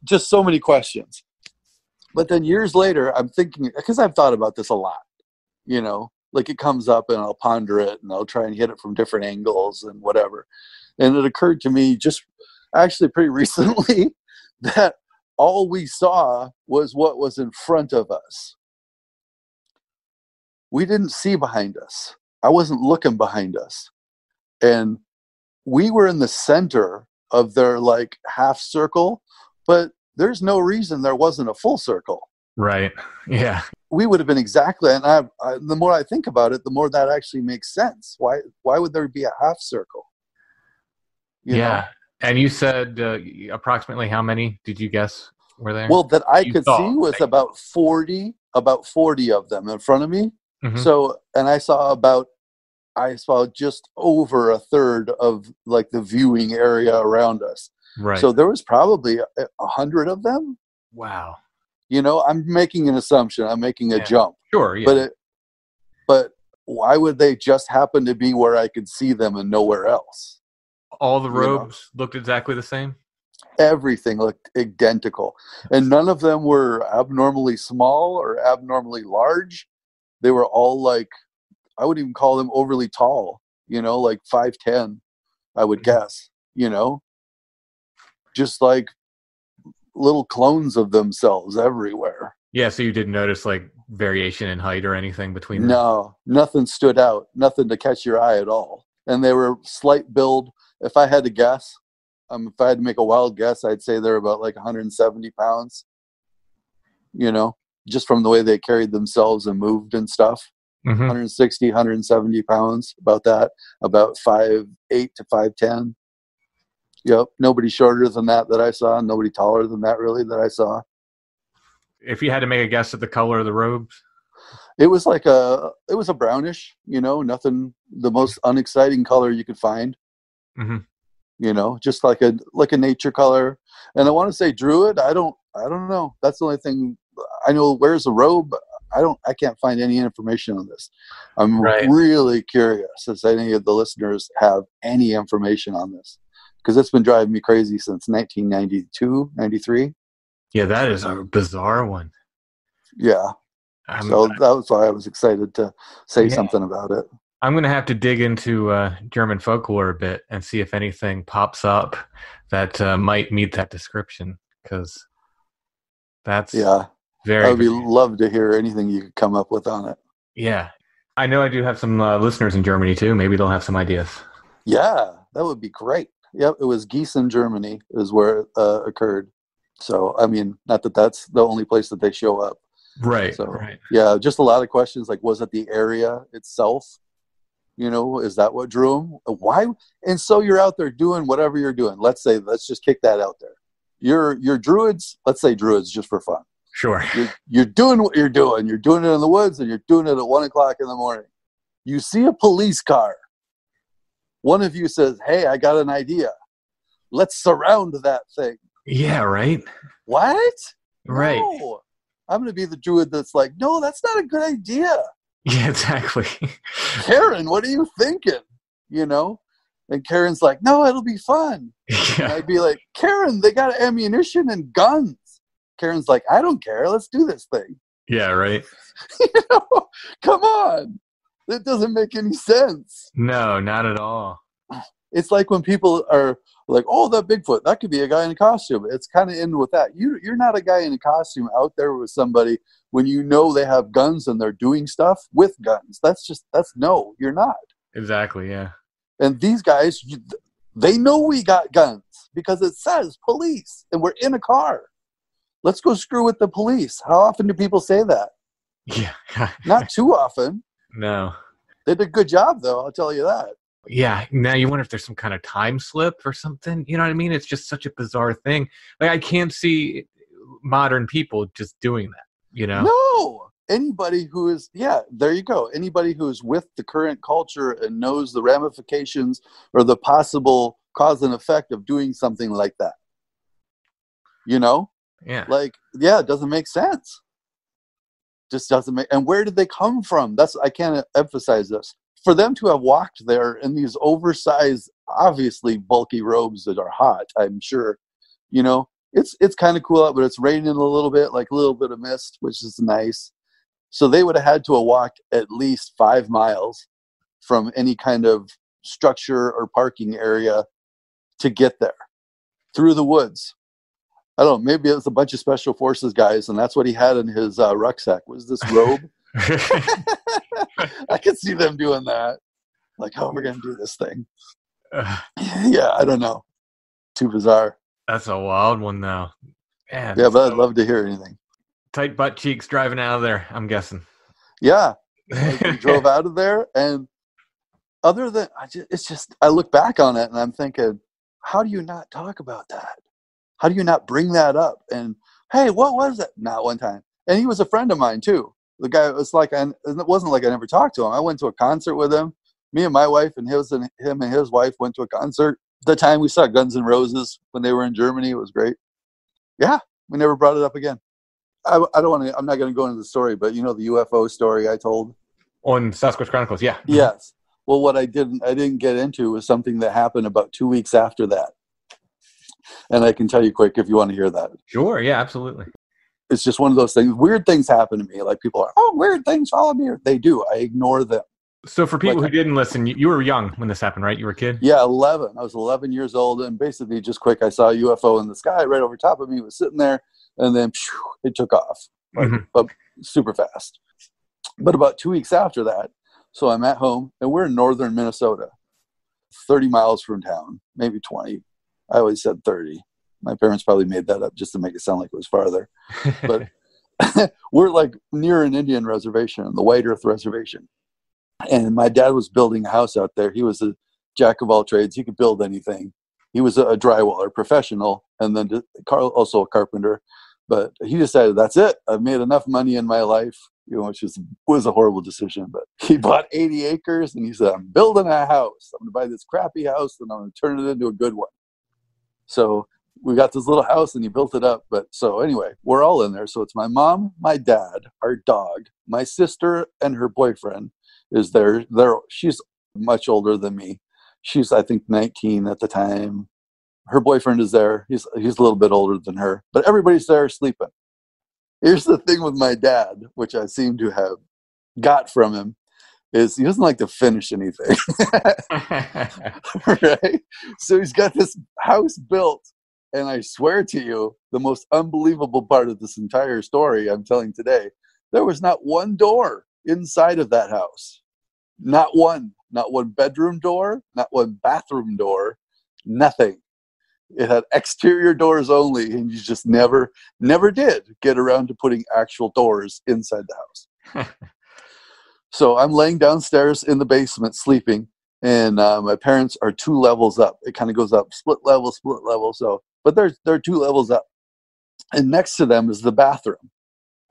Just so many questions. But then years later, I'm thinking, because I've thought about this a lot, like it comes up and I'll ponder it and I'll try and hit it from different angles and whatever. And it occurred to me just actually pretty recently that all we saw was what was in front of us. We didn't see behind us. I wasn't looking behind us. And we were in the center of their like half circle, but there's no reason there wasn't a full circle. Right. Yeah. We would have been exactly, and the more I think about it, the more that actually makes sense. Why would there be a half circle? You know? And you said approximately how many did you guess were there? Well, that I could see was about 40 about 40 of them in front of me. Mm-hmm. So, and I saw just over a third of like the viewing area around us. Right. So there was probably 100 of them. Wow. You know, I'm making an assumption. I'm making a jump. Sure. Yeah. But why would they just happen to be where I could see them and nowhere else? All the robes looked exactly the same? Everything looked identical. And none of them were abnormally small or abnormally large. They were all like, I wouldn't even call them overly tall, you know, like 5'10", I would guess, you know, just like little clones of themselves everywhere. Yeah, so you didn't notice like variation in height or anything between them? No, nothing stood out, nothing to catch your eye at all. And they were slight build. If I had to guess, if I had to make a wild guess, I'd say they're about like 170 pounds, you know, just from the way they carried themselves and moved and stuff. 160, 170 pounds, about that, about 5'8" to 5'10". Yep. Nobody shorter than that I saw. Nobody taller than that really that I saw. If you had to make a guess at the color of the robes? It was a brownish, you know, nothing, the most unexciting color you could find. Mm-hmm. You know, just like a nature color. And I want to say druid. I don't know. That's the only thing I know. Where's the robe? I can't find any information on this. I'm really curious if any of the listeners have any information on this, because it's been driving me crazy since 1992, 93. Yeah, that is a bizarre one. Yeah. So that was why I was excited to say something about it. I'm going to have to dig into German folklore a bit and see if anything pops up that might meet that description, because that's very... I would love to hear anything you could come up with on it. Yeah. I know I do have some listeners in Germany too. Maybe they'll have some ideas. Yeah, that would be great. Yep, it was Gießen, Germany is where it occurred. So, I mean, not that that's the only place that they show up. Right, so, right. Yeah, just a lot of questions like, was it the area itself? You know, is that what drew them? Why? And so you're out there doing whatever you're doing. Let's just kick that out there. You're druids. Let's say druids just for fun. Sure. You're doing what you're doing. You're doing it in the woods and you're doing it at 1:00 in the morning. You see a police car. One of you says, "Hey, I got an idea. Let's surround that thing." Yeah, right. What? Right. No. I'm going to be the druid that's like, no, that's not a good idea. Yeah, exactly. Karen, what are you thinking? You know? And Karen's like, no, it'll be fun. Yeah. And I'd be like, Karen, they got ammunition and guns. Karen's like, I don't care. Let's do this thing. Yeah, right. You know? Come on. That doesn't make any sense. No, not at all. It's like when people are like, oh, that Bigfoot, that could be a guy in a costume. It's kind of in with that. You're not a guy in a costume out there with somebody when you know they have guns and they're doing stuff with guns. No, you're not. Exactly, yeah. And these guys, they know we got guns because it says police and we're in a car. Let's go screw with the police. How often do people say that? Yeah. Not too often. No. They did a good job, though, I'll tell you that. Yeah, now you wonder if there's some kind of time slip or something. You know what I mean? It's just such a bizarre thing. Like, I can't see modern people just doing that, you know? No! Anybody who is, there you go. Anybody who is with the current culture and knows the ramifications or the possible cause and effect of doing something like that. You know? Yeah. Like, it doesn't make sense. Just doesn't make, and where did they come from? I can't emphasize this. For them to have walked there in these oversized, obviously bulky robes that are hot, I'm sure, you know, it's kind of cool out, but it's raining a little bit, like a little bit of mist, which is nice. So they would have had to have walked at least 5 miles from any kind of structure or parking area to get there through the woods. I don't know, maybe it was a bunch of special forces guys, and that's what he had in his rucksack, was this robe. I could see them doing that. Like, oh, we're going to do this thing. Yeah, I don't know. Too bizarre. That's a wild one, though. Man, yeah, but I'd love to hear anything. Tight butt cheeks driving out of there, I'm guessing. Yeah. We drove out of there, and other than, I look back on it, and I'm thinking, how do you not talk about that? How do you not bring that up? And, hey, what was it? Not one time. And he was a friend of mine too. The guy was like, and it wasn't like I never talked to him. I went to a concert with him. Me and my wife and him and his wife went to a concert. The time we saw Guns N' Roses when they were in Germany, it was great. Yeah, we never brought it up again. I don't want to. I'm not going to go into the story, but you know the UFO story I told on Sasquatch Chronicles. Yeah. Yes. Well, what I didn't get into was something that happened about 2 weeks after that, and I can tell you quick if you want to hear that. Sure. Yeah. Absolutely. It's just one of those things. Weird things happen to me. Like people are, oh, weird things follow me. They do. I ignore them. So for people who didn't listen, you were young when this happened, right? You were a kid? Yeah, 11. I was 11 years old, and basically just quick, I saw a UFO in the sky right over top of me. It was sitting there, and then it took off super fast. But about 2 weeks after that, so I'm at home, and we're in northern Minnesota, 30 miles from town, maybe 20. I always said 30. My parents probably made that up just to make it sound like it was farther. But we're like near an Indian reservation, the White Earth Reservation. And my dad was building a house out there. He was a jack of all trades. He could build anything. He was a drywaller, professional, and then also a carpenter. But he decided, that's it. I've made enough money in my life, which was a horrible decision. But he bought 80 acres, and he said, I'm building a house. I'm going to buy this crappy house, and I'm going to turn it into a good one. So we got this little house, and he built it up. But so anyway, we're all in there. So it's my mom, my dad, our dog, my sister, and her boyfriend is there. She's much older than me. She's, I think, 19 at the time. Her boyfriend is there. He's a little bit older than her, but everybody's there sleeping. Here's the thing with my dad, which I seem to have got from him, is he doesn't like to finish anything. Right? So he's got this house built, and I swear to you, the most unbelievable part of this entire story I'm telling today, there was not one door inside of that house. Not one bedroom door, not one bathroom door, nothing. It had exterior doors only, and you just never did get around to putting actual doors inside the house. So I'm laying downstairs in the basement sleeping, and my parents are 2 levels up. It kind of goes up, split level. So, but they're 2 levels up, and next to them is the bathroom.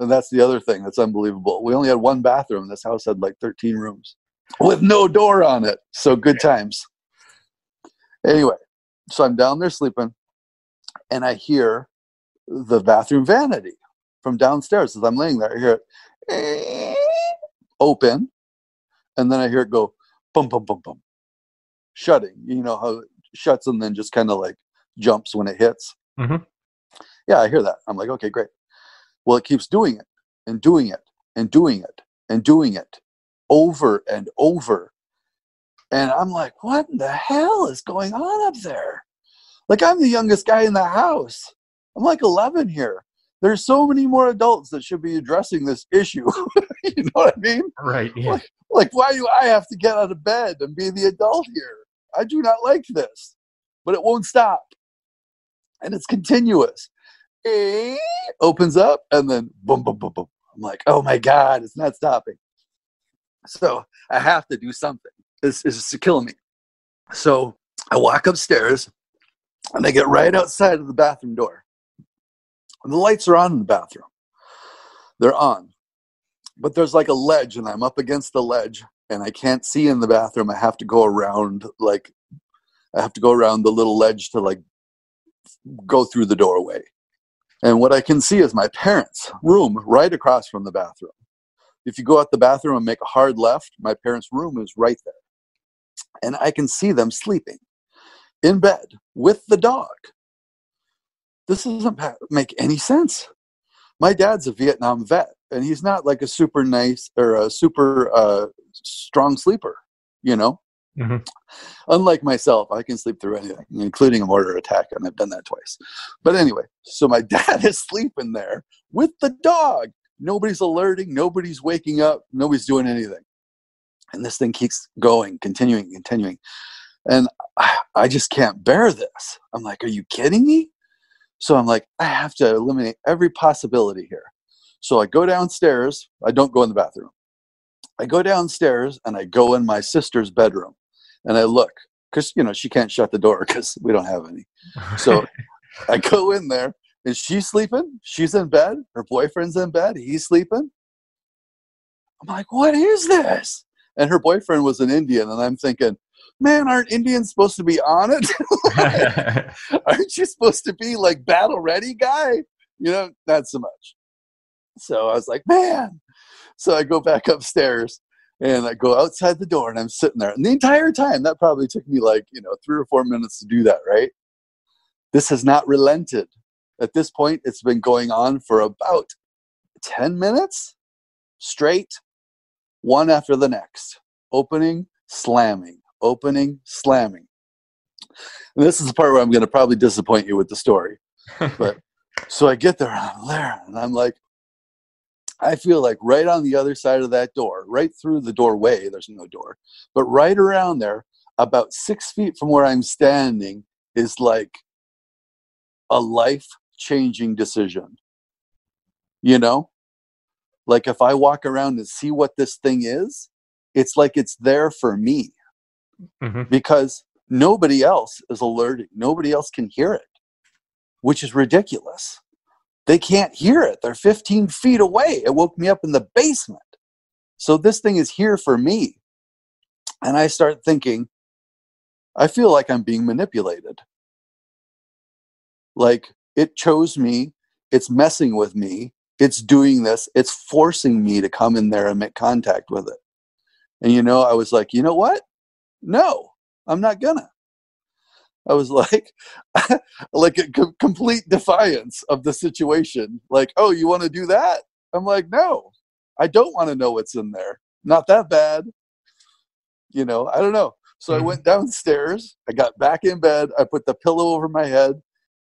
And that's the other thing that's unbelievable. We only had 1 bathroom. This house had like 13 rooms with no door on it. So good times. Anyway, so I'm down there sleeping, and I hear the bathroom vanity from downstairs. As I'm laying there, I hear it open, and then I hear it go bum, bum, bum, bum, shutting. You know how it shuts and then just kind of like jumps when it hits? Mm-hmm. Yeah, I hear that. I'm like, okay, great. Well, it keeps doing it and doing it and doing it and doing it over and over. And I'm like, what in the hell is going on up there? Like, I'm the youngest guy in the house. I'm like 11 here. There's so many more adults that should be addressing this issue. You know what I mean? Right. Yeah. Like, why do I have to get out of bed and be the adult here? I do not like this. But it won't stop. And it's continuous. Opens up, and then boom, boom, boom, boom. I'm like, oh my God, it's not stopping. So I have to do something. This is killing me. So I walk upstairs, and I get right outside of the bathroom door. And the lights are on in the bathroom. They're on. But there's like a ledge, and I'm up against the ledge, and I can't see in the bathroom. I have to go around, the little ledge to like go through the doorway. And what I can see is my parents' room right across from the bathroom. If you go out the bathroom and make a hard left, my parents' room is right there. And I can see them sleeping in bed with the dog. This doesn't make any sense. My dad's a Vietnam vet, and he's not like a super nice or a super strong sleeper, you know? Mm-hmm. Unlike myself, I can sleep through anything, including a mortar attack, and I've done that twice. But anyway, so my dad is sleeping there with the dog. Nobody's alerting. Nobody's waking up. Nobody's doing anything. And this thing keeps going, continuing. And I just can't bear this. I'm like, are you kidding me? So I'm like, I have to eliminate every possibility here. So I go downstairs. I don't go in the bathroom. I go downstairs, and I go in my sister's bedroom. And I look, because, she can't shut the door because we don't have any. So I go in there, Is she sleeping? She's in bed. Her boyfriend's in bed. He's sleeping. I'm like, what is this? And her boyfriend was an Indian. And I'm thinking, man, aren't Indians supposed to be on it? Like, aren't you supposed to be like battle ready guy? You know, not so much. So I was like, man. So I go back upstairs and I go outside the door and I'm sitting there. And the entire time, that probably took me like, 3 or 4 minutes to do that, right? This has not relented. At this point, it's been going on for about 10 minutes straight, one after the next. Opening, slamming, opening, slamming. And this is the part where I'm going to probably disappoint you with the story. But so I get there and I'm there and I'm like, I feel like right on the other side of that door, right through the doorway, there's no door, but right around there, about 6 feet from where I'm standing, is like a life-changing decision. You know? Like if I walk around and see what this thing is, it's like it's there for me. Mm-hmm. Because nobody else is alerting. Nobody else can hear it, which is ridiculous. They can't hear it. They're 15 feet away. It woke me up in the basement. So this thing is here for me. And I start thinking, I feel like I'm being manipulated. Like it chose me. It's messing with me. It's doing this. It's forcing me to come in there and make contact with it. And, I was like, you know what? No, I'm not gonna. I was like, like a complete defiance of the situation. Like, oh, you want to do that? I'm like, no, I don't want to know what's in there. Not that bad. I don't know. So I went downstairs. I got back in bed. I put the pillow over my head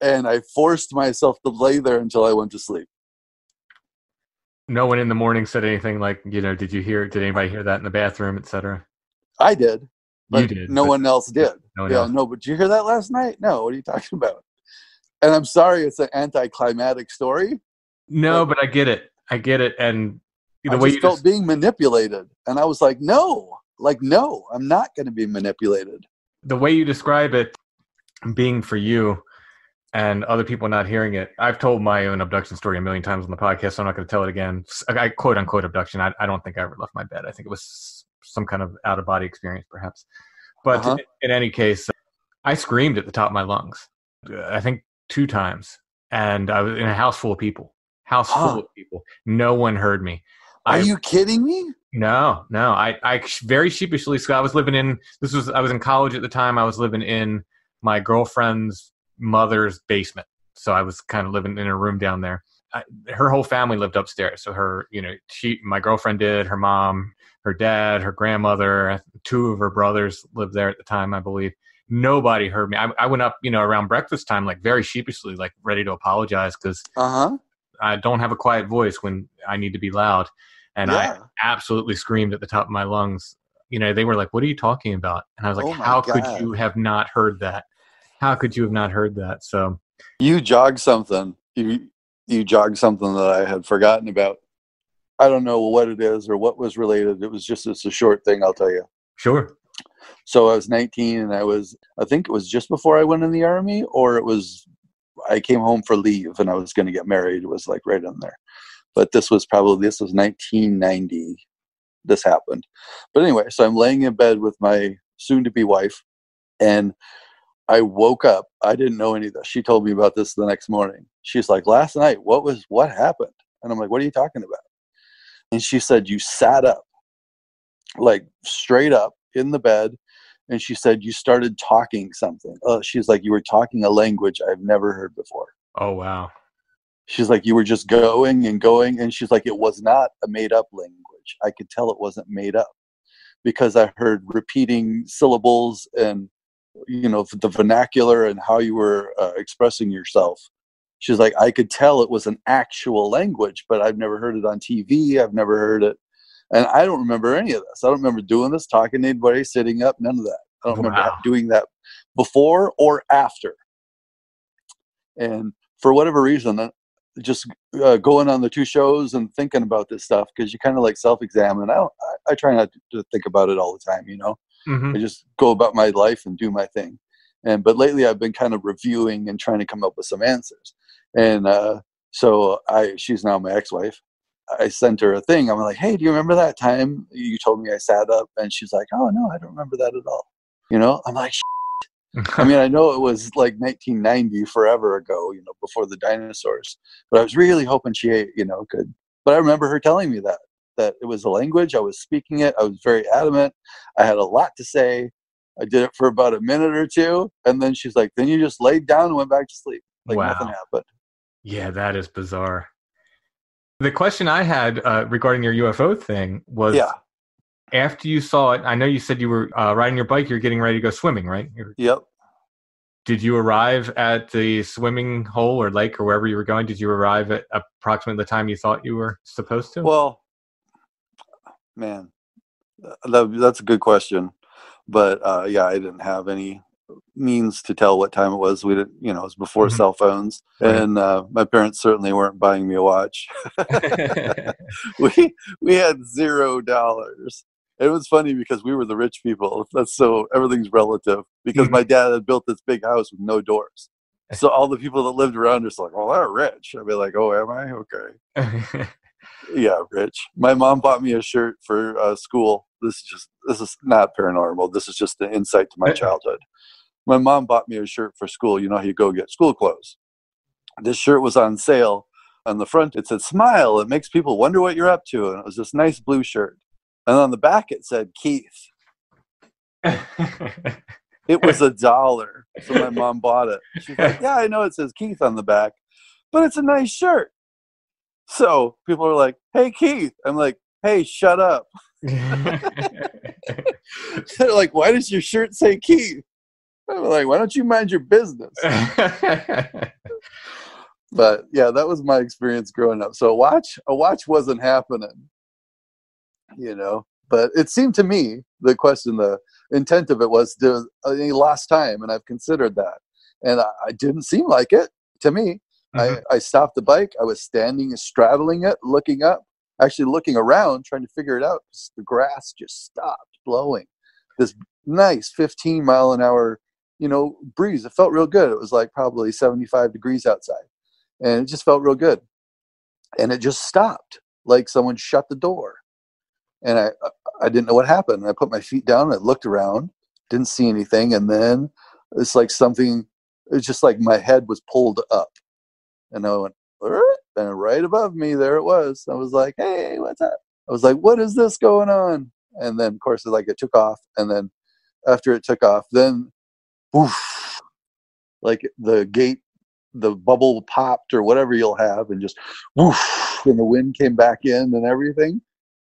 and I forced myself to lay there until I went to sleep. No one in the morning said anything like, did anybody hear that in the bathroom, etc.? I did. But you did. No one else did. No one else. No, but did you hear that last night? No, what are you talking about? And I'm sorry it's an anticlimactic story. No, but I get it. And I just felt being manipulated. And I was like, no, I'm not going to be manipulated. The way you describe it being for you and other people not hearing it, I've told my own abduction story a million times on the podcast, so I'm not going to tell it again. I quote unquote abduction. I don't think I ever left my bed. I think it was some kind of out of body experience, perhaps. But in any case, I screamed at the top of my lungs. I think 2 times, and I was in a house full of people. Full of people. No one heard me. Are you kidding me? No. I very sheepishly. So I was living in. I was in college at the time. I was living in my girlfriend's mother's basement. So I was kind of living in a room down there. Her whole family lived upstairs. So my girlfriend did, her mom, her dad, her grandmother, 2 of her brothers lived there at the time, I believe. Nobody heard me. I went up, around breakfast time, like very sheepishly, like ready to apologize because I don't have a quiet voice when I need to be loud. And I absolutely screamed at the top of my lungs. They were like, what are you talking about? And I was like, how could you have not heard that? How could you have not heard that? So you jogged something. You jogged something that I had forgotten about. I don't know what it is or what was related. It's a short thing, I'll tell you. Sure. So I was 19 and I think it was just before I went in the Army, or I came home for leave and I was going to get married. It was like right in there. But this was 1990. This happened. But anyway, so I'm laying in bed with my soon-to-be wife and I woke up. I didn't know any of this. She told me about this the next morning. She's like, last night, what happened? And I'm like, what are you talking about? And she said, you sat up, like straight up in the bed. And she said, you started talking something. She's like, you were talking a language I've never heard before. Oh, wow. She's like, you were just going and going. And she's like, it was not a made up language. I could tell it wasn't made up because I heard repeating syllables and, the vernacular and how you were expressing yourself. She's like, I could tell it was an actual language, but I've never heard it on TV. I've never heard it. And I don't remember any of this. I don't remember doing this, talking to anybody, sitting up, none of that. I don't remember doing that before or after. And for whatever reason, just going on the 2 shows and thinking about this stuff, because you kind of like self-examine. I try not to think about it all the time, Mm-hmm. I just go about my life and do my thing. But lately I've been kind of reviewing and trying to come up with some answers. And so she's now my ex-wife. I sent her a thing. I'm like, hey, do you remember that time you told me I sat up? And she's like, oh, no, I don't remember that at all. You know, I'm like, I mean, I know it was like 1990, forever ago, you know, before the dinosaurs. But I was really hoping she, you know, could. But I remember her telling me that it was a language. I was speaking it. I was very adamant. I had a lot to say. I did it for about a minute or two. And then she's like, then you just laid down and went back to sleep. Like nothing happened. Yeah, that is bizarre. The question I had regarding your UFO thing was, after you saw it, I know you said you were riding your bike, you're getting ready to go swimming, right? Yep. Did you arrive at the swimming hole or lake or wherever you were going? Did you arrive at approximately the time you thought you were supposed to? Well, man, that's a good question. But yeah, I didn't have any means to tell what time it was. We didn't, you know, it was before cell phones, and my parents certainly weren't buying me a watch. we had $0. It was funny because we were the rich people. That's so everything's relative. Because my dad had built this big house with no doors, so all the people that lived around us like, "Oh, they're rich." I'd be like, "Oh, am I? Okay." Yeah, rich. My mom bought me a shirt for school. This is not paranormal. This is just an insight to my childhood. My mom bought me a shirt for school. You know how you go get school clothes. This shirt was on sale. On the front, it said, "Smile. It makes people wonder what you're up to." And it was this nice blue shirt. And on the back, it said, "Keith." It was $1. So my mom bought it. She's like, "Yeah, I know it says Keith on the back, but it's a nice shirt." So people are like, "Hey, Keith." I'm like, "Hey, shut up." They're like, "Why does your shirt say Keith?" I'm like, "Why don't you mind your business?" But yeah, that was my experience growing up. So a watch wasn't happening, you know. But it seemed to me, the intent of it was any lost time, and I've considered that, and I didn't seem like it to me. I stopped the bike. I was standing, straddling it, looking up, actually looking around, trying to figure it out. The grass just stopped blowing. This nice 15-mile-an-hour, you know, breeze. It felt real good. It was like probably 75 degrees outside, and it just felt real good. And it just stopped, like someone shut the door. And I didn't know what happened. I put my feet down. And I looked around, didn't see anything, and then it's like it's just like my head was pulled up. And I went, and right above me, there it was. I was like, "Hey, what's up?" I was like, "What is this going on?" And then, of course, it took off. And then after it took off, then, woof, like the gate, the bubble popped or whatever you'll have, and just woof, and the wind came back in and everything.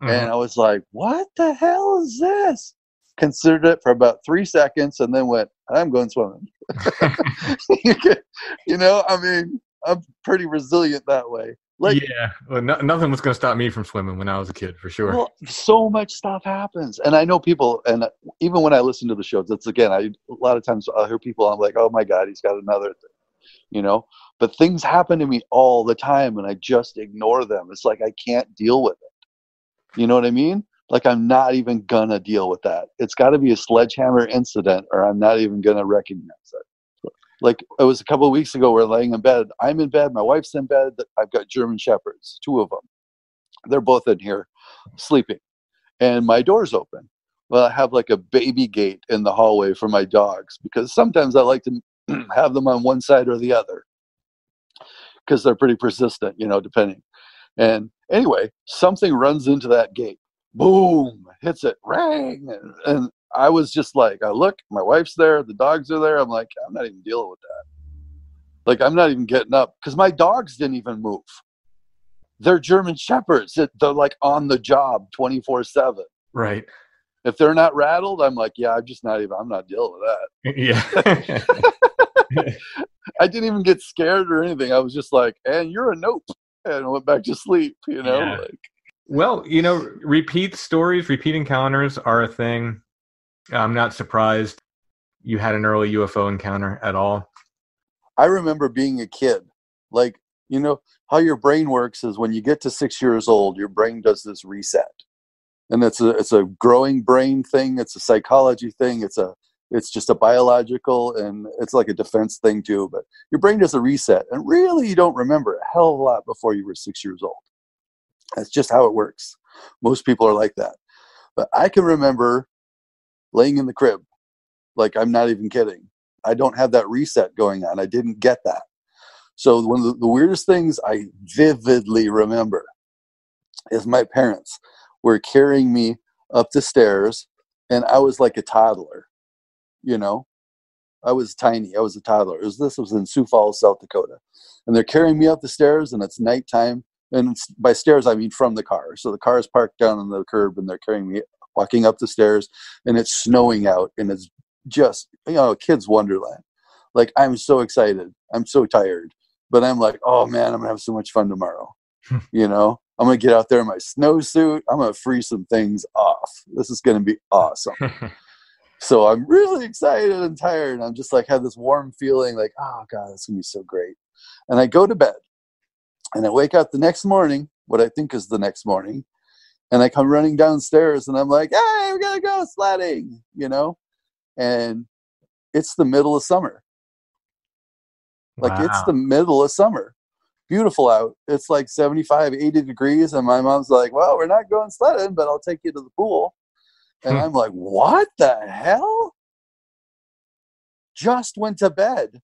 And I was like, "What the hell is this?" Considered it for about 3 seconds and then went, "I'm going swimming." You know, I mean, I'm pretty resilient that way. Like, yeah, well, nothing was going to stop me from swimming when I was a kid, for sure. Well, so much stuff happens, and I know people, and even when I listen to the shows, it's again, a lot of times I'll hear people, I'm like, "Oh my God, he's got another thing," you know. But things happen to me all the time, and I just ignore them. It's like I can't deal with it. You know what I mean? Like I'm not even gonna deal with that. It's got to be a sledgehammer incident, or I'm not even gonna recognize it. Like it was a couple of weeks ago, we're laying in bed. I'm in bed. My wife's in bed. I've got German Shepherds, 2 of them. They're both in here sleeping, and my door's open. Well, I have like a baby gate in the hallway for my dogs because sometimes I like to have them on one side or the other because they're pretty persistent, you know, depending. And anyway, something runs into that gate. Boom, hits it, rang. And I was just like, I look, my wife's there, the dogs are there. I'm like, I'm not even dealing with that. Like, I'm not even getting up because my dogs didn't even move. They're German Shepherds. They're like on the job 24/7. Right. If they're not rattled, I'm like, yeah, I'm not dealing with that. Yeah. I didn't even get scared or anything. I was just like, and you're a nope. And I went back to sleep, you know? Yeah. Well, you know, repeat encounters are a thing. I'm not surprised you had an early UFO encounter at all. I remember being a kid. Like, you know, how your brain works is when you get to 6 years old, your brain does this reset. And it's a growing brain thing. It's a psychology thing. It's a It's just a biological, and it's like a defense thing too. But your brain does a reset, and really you don't remember a hell of a lot before you were 6 years old. That's just how it works. Most people are like that. But I can remember laying in the crib. Like, I'm not even kidding. I don't have that reset going on. I didn't get that. So one of the weirdest things I vividly remember is my parents were carrying me up the stairs, and I was like a toddler. You know, I was tiny. I was a toddler. This was in Sioux Falls, South Dakota. And they're carrying me up the stairs, and it's nighttime. And by stairs, I mean from the car. So the car is parked down on the curb, and they're carrying me, walking up the stairs, and it's snowing out, and it's just, a kid's wonderland. Like, I'm so excited. I'm so tired. But I'm like, oh, man, I'm going to have so much fun tomorrow. I'm going to get out there in my snowsuit. I'm going to freeze some things off. This is going to be awesome. So I'm really excited and tired. And I'm just like, have this warm feeling like, oh, God, it's going to be so great. And I go to bed. And I wake up the next morning, what I think is the next morning. And I come running downstairs. And I'm like, hey, we're going to go sledding, And it's the middle of summer. Like, It's the middle of summer. Beautiful out. It's like 75, 80 degrees. And my mom's like, well, we're not going sledding, but I'll take you to the pool. And I'm like, what the hell? Just went to bed.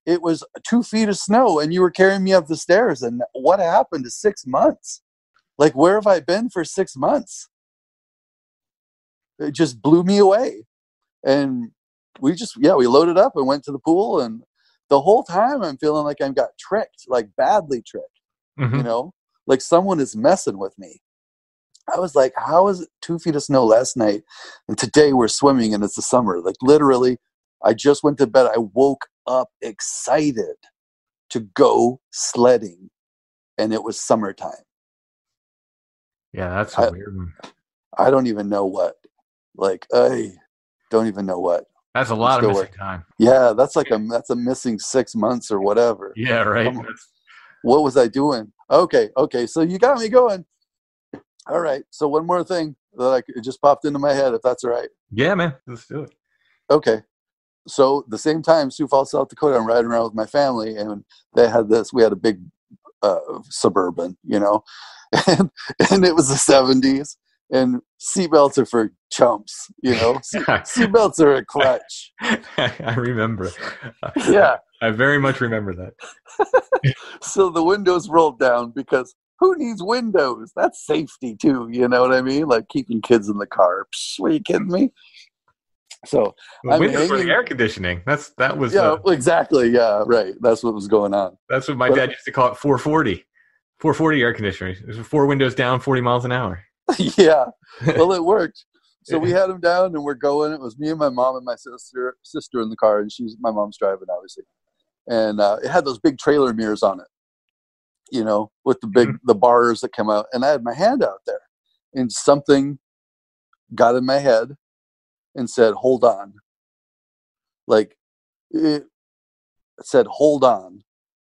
It was 2 feet of snow, and you were carrying me up the stairs. And what happened to 6 months? Like, where have I been for 6 months? It just blew me away. And we loaded up and went to the pool. And the whole time I'm feeling like I got tricked, like badly tricked, like someone is messing with me. I was like, how is it 2 feet of snow last night? And today we're swimming and it's the summer. Like, literally, I just went to bed. I woke up excited to go sledding, and it was summertime. Yeah, that's a weird one. I don't even know what. Like, I don't even know what. That's a lot of missing time. Yeah, that's a missing 6 months or whatever. Yeah, right. What was I doing? Okay, so you got me going. All right, so one more thing that it just popped into my head, if that's all right. Yeah, man, let's do it. Okay. So the same time, Sioux Falls, South Dakota, I'm riding around with my family, and we had a big Suburban, and it was the 70s, and seatbelts are for chumps, seatbelts are a crutch. I remember. Yeah. I very much remember that. So the windows rolled down because who needs windows? That's safety too, you know what I mean? Like keeping kids in the car. Psh, are you kidding me? So windows for the air conditioning. That was exactly. Yeah, right. That's what was going on. That's what my dad used to call it. 440 air conditioning. There's 4 windows down, 40 miles an hour. Yeah. Well, it worked. So we had them down, and we're going. It was me and my mom and my sister in the car, and my mom's driving, obviously. And it had those big trailer mirrors on it, with the bars that come out. And I had my hand out there, and something got in my head and said, hold on. Like, it said, hold on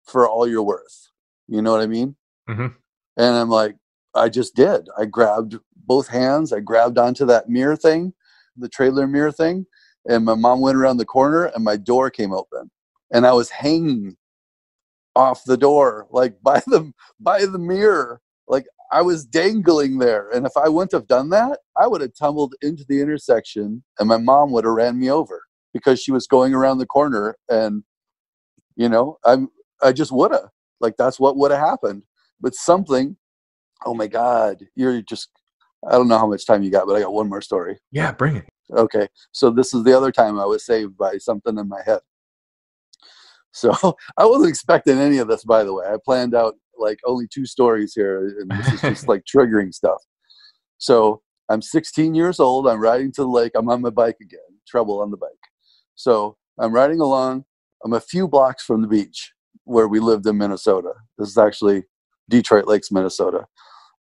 for all you're worth. You know what I mean? Mm-hmm. And I'm like, I just did. I grabbed both hands. I grabbed onto that mirror thing, the trailer mirror thing. And my mom went around the corner, and my door came open. And I was hanging off the door, like by the mirror. Like, I was dangling there. And if I wouldn't have done that, I would have tumbled into the intersection, and my mom would have ran me over because she was going around the corner. And, I just would have. Like, that's what would have happened. But something, oh my God, I don't know how much time you got, but I got one more story. Yeah, bring it. Okay. So this is the other time I was saved by something in my head. So I wasn't expecting any of this, by the way. I planned out like only 2 stories here, and this is just like triggering stuff. So I'm 16 years old. I'm riding to the lake. I'm on my bike again. Trouble on the bike. So I'm riding along. I'm a few blocks from the beach where we lived in Minnesota. This is actually Detroit Lakes, Minnesota.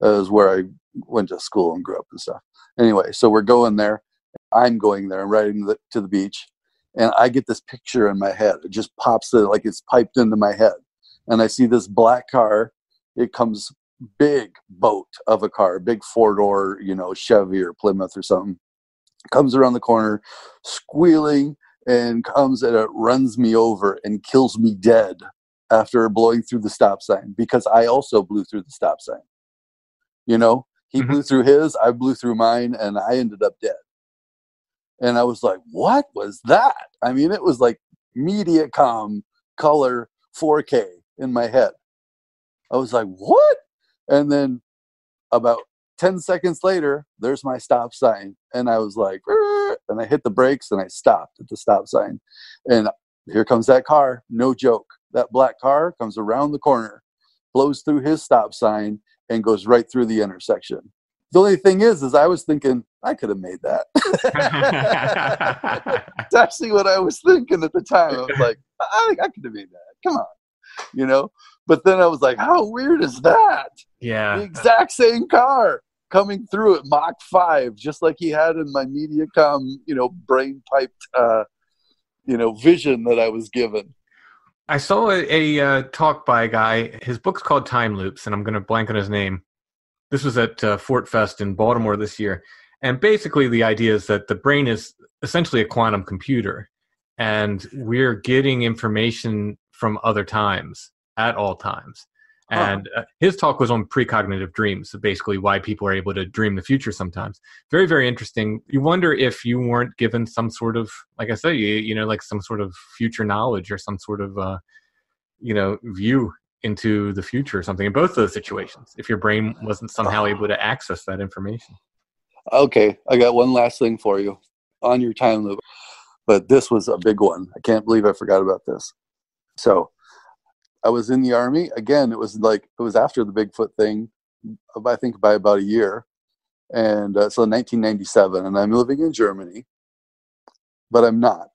Is where I went to school and grew up and stuff. Anyway, so we're going there. I'm going there. I'm riding to the beach. And I get this picture in my head. It just pops like it's piped into my head. And I see this black car. It comes big boat of a car, big 4-door, Chevy or Plymouth or something. comes around the corner, squealing, and comes and it runs me over and kills me dead after blowing through the stop sign, because I also blew through the stop sign. You know, he blew through his, I blew through mine, and I ended up dead. And I was like, what was that? I mean, it was like Mediacom color 4K in my head. I was like, what? And then about 10 seconds later, there's my stop sign. And I was like, and I hit the brakes and I stopped at the stop sign. And here comes that car. No joke. That black car comes around the corner, blows through his stop sign, and goes right through the intersection. The only thing is I was thinking, I could have made that. That's actually what I was thinking at the time. I was like, I could have made that. Come on. You know? But then I was like, how weird is that? Yeah. The exact same car coming through at Mach 5, just like he had in my Mediacom, brain piped, vision that I was given. I saw a talk by a guy. His book's called Time Loops, and I'm going to blank on his name. This was at Fort Fest in Baltimore this year. And basically the idea is that the brain is essentially a quantum computer, and we're getting information from other times at all times. And his talk was on precognitive dreams, so basically why people are able to dream the future sometimes. Very, very interesting. You wonder if you weren't given some sort of, like I say, like some sort of future knowledge or some sort of, view into the future or something in both those situations, if your brain wasn't somehow able to access that information. Okay, I got one last thing for you on your time loop, but this was a big one. I can't believe I forgot about this. So I was in the Army. Again, it was after the Bigfoot thing, I think by about a year. And so 1997, and I'm living in Germany, but I'm not,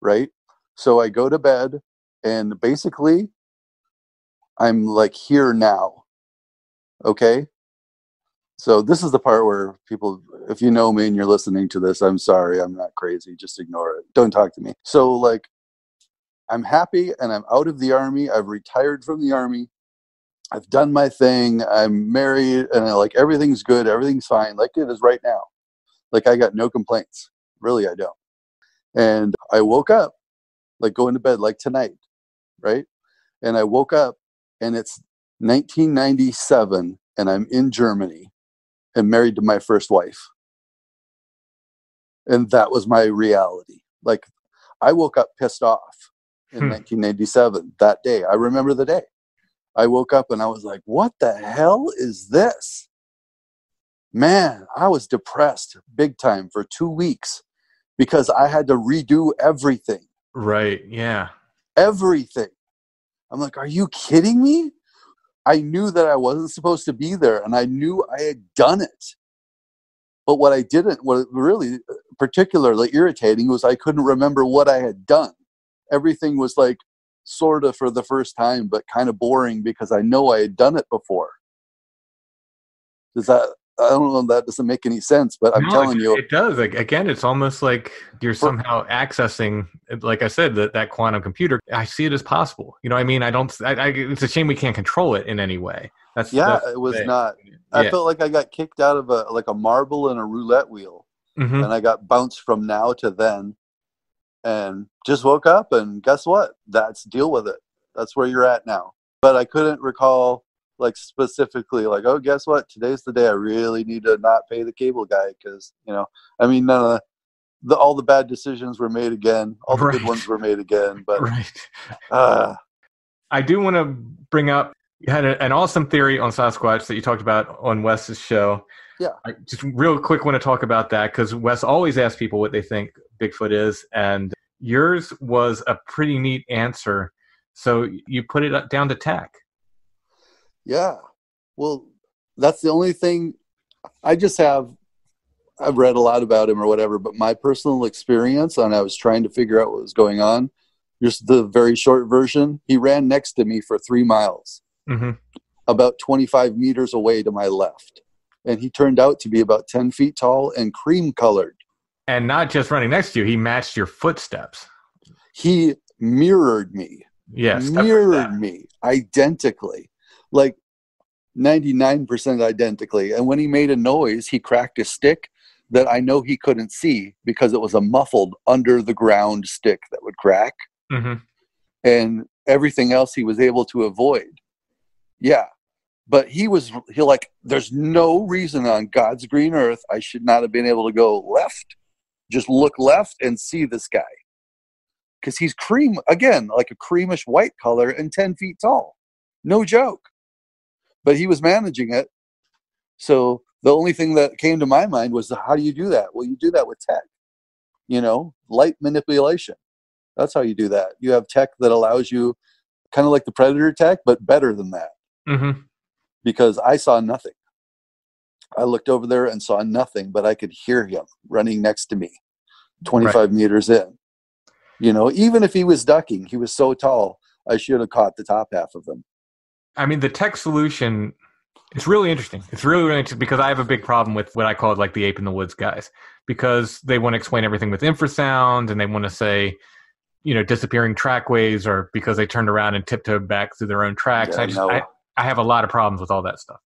right? So I go to bed, and basically I'm like here now. Okay? So this is the part where people, if you know me and you're listening to this, I'm sorry, I'm not crazy. Just ignore it. Don't talk to me. So I'm happy and I'm out of the Army. I've retired from the Army. I've done my thing. I'm married and everything's good. Everything's fine. Like it is right now. I got no complaints. Really, I don't. And I woke up, going to bed tonight, right? And I woke up and it's 1997 and I'm in Germany and married to my first wife. And that was my reality. I woke up pissed off in 1997, that day. I remember the day. I woke up and I was like, what the hell is this? Man, I was depressed big time for 2 weeks because I had to redo everything. Right, yeah. Everything. I'm like, are you kidding me? I knew that I wasn't supposed to be there, and I knew I had done it. But what really particularly irritating was I couldn't remember what I had done. Everything was sort of for the first time, but kind of boring because I know I had done it before. I don't know if that doesn't make any sense, but I'm telling you. It does. Again, it's almost like you're somehow accessing, like I said, that quantum computer. I see it as possible. You know what I mean? It's a shame we can't control it in any way. It was not. I felt like I got kicked out of a marble and a roulette wheel. Mm-hmm. And I got bounced from now to then. And just woke up, and guess what? Deal with it. That's where you're at now. But I couldn't recall specifically oh, guess what? Today's the day I really need to not pay the cable guy because, none of all the bad decisions were made again. All the good ones were made again. But I do want to bring up, you had an awesome theory on Sasquatch that you talked about on Wes's show. Yeah. I just real quick want to talk about that because Wes always asks people what they think Bigfoot is, and yours was a pretty neat answer. So you put it down to tech. Yeah. Well, that's the only thing. I've read a lot about him or whatever, but my personal experience, and I was trying to figure out what was going on. Just the very short version, he ran next to me for 3 miles, about 25 meters away to my left. And he turned out to be about 10 feet tall and cream colored. And not just running next to you, he matched your footsteps. He mirrored me. Yes. Mirrored me identically. 99% identically. And when he made a noise, he cracked a stick that I know he couldn't see because it was a muffled under the ground stick that would crack. Mm-hmm. And everything else he was able to avoid. Yeah. But he like, there's no reason on God's green earth I should not have been able to go left. Just look left and see this guy. Because he's cream, again, like a creamish white color and 10 feet tall. No joke. But he was managing it. So the only thing that came to my mind was, how do you do that? Well, you do that with tech. Light manipulation. That's how you do that. You have tech that allows you, kind of like the Predator tech, but better than that. Mm-hmm. Because I saw nothing. I looked over there and saw nothing, but I could hear him running next to me, 25 meters in. Even if he was ducking, he was so tall, I should have caught the top half of him. I mean, the tech solution, it's really interesting. It's really, really interesting because I have a big problem with what I call like the ape in the woods guys, because they want to explain everything with infrasound, and they want to say, disappearing trackways, or because they turned around and tiptoed back through their own tracks. Yeah, I have a lot of problems with all that stuff.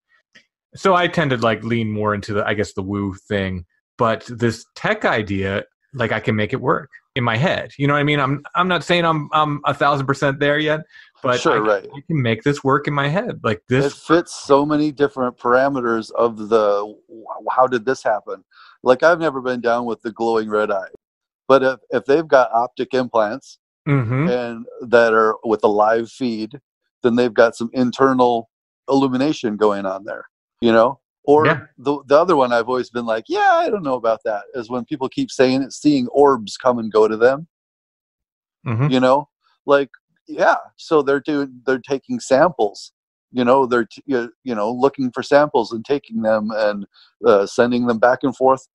So I tend to like lean more into the woo thing, but this tech idea, like I can make it work in my head. You know what I mean? I'm not saying I'm 1,000% there yet, but sure, I can make this work in my head. Like this, it fits so many different parameters of how did this happen? Like, I've never been down with the glowing red eye, but if they've got optic implants mm-hmm. and that are with a live feed, then they've got some internal illumination going on there, Or the other one I've always been like, I don't know about that, is when people keep saying seeing orbs come and go to them. Mm-hmm. So they're taking samples, they're looking for samples and taking them and sending them back and forth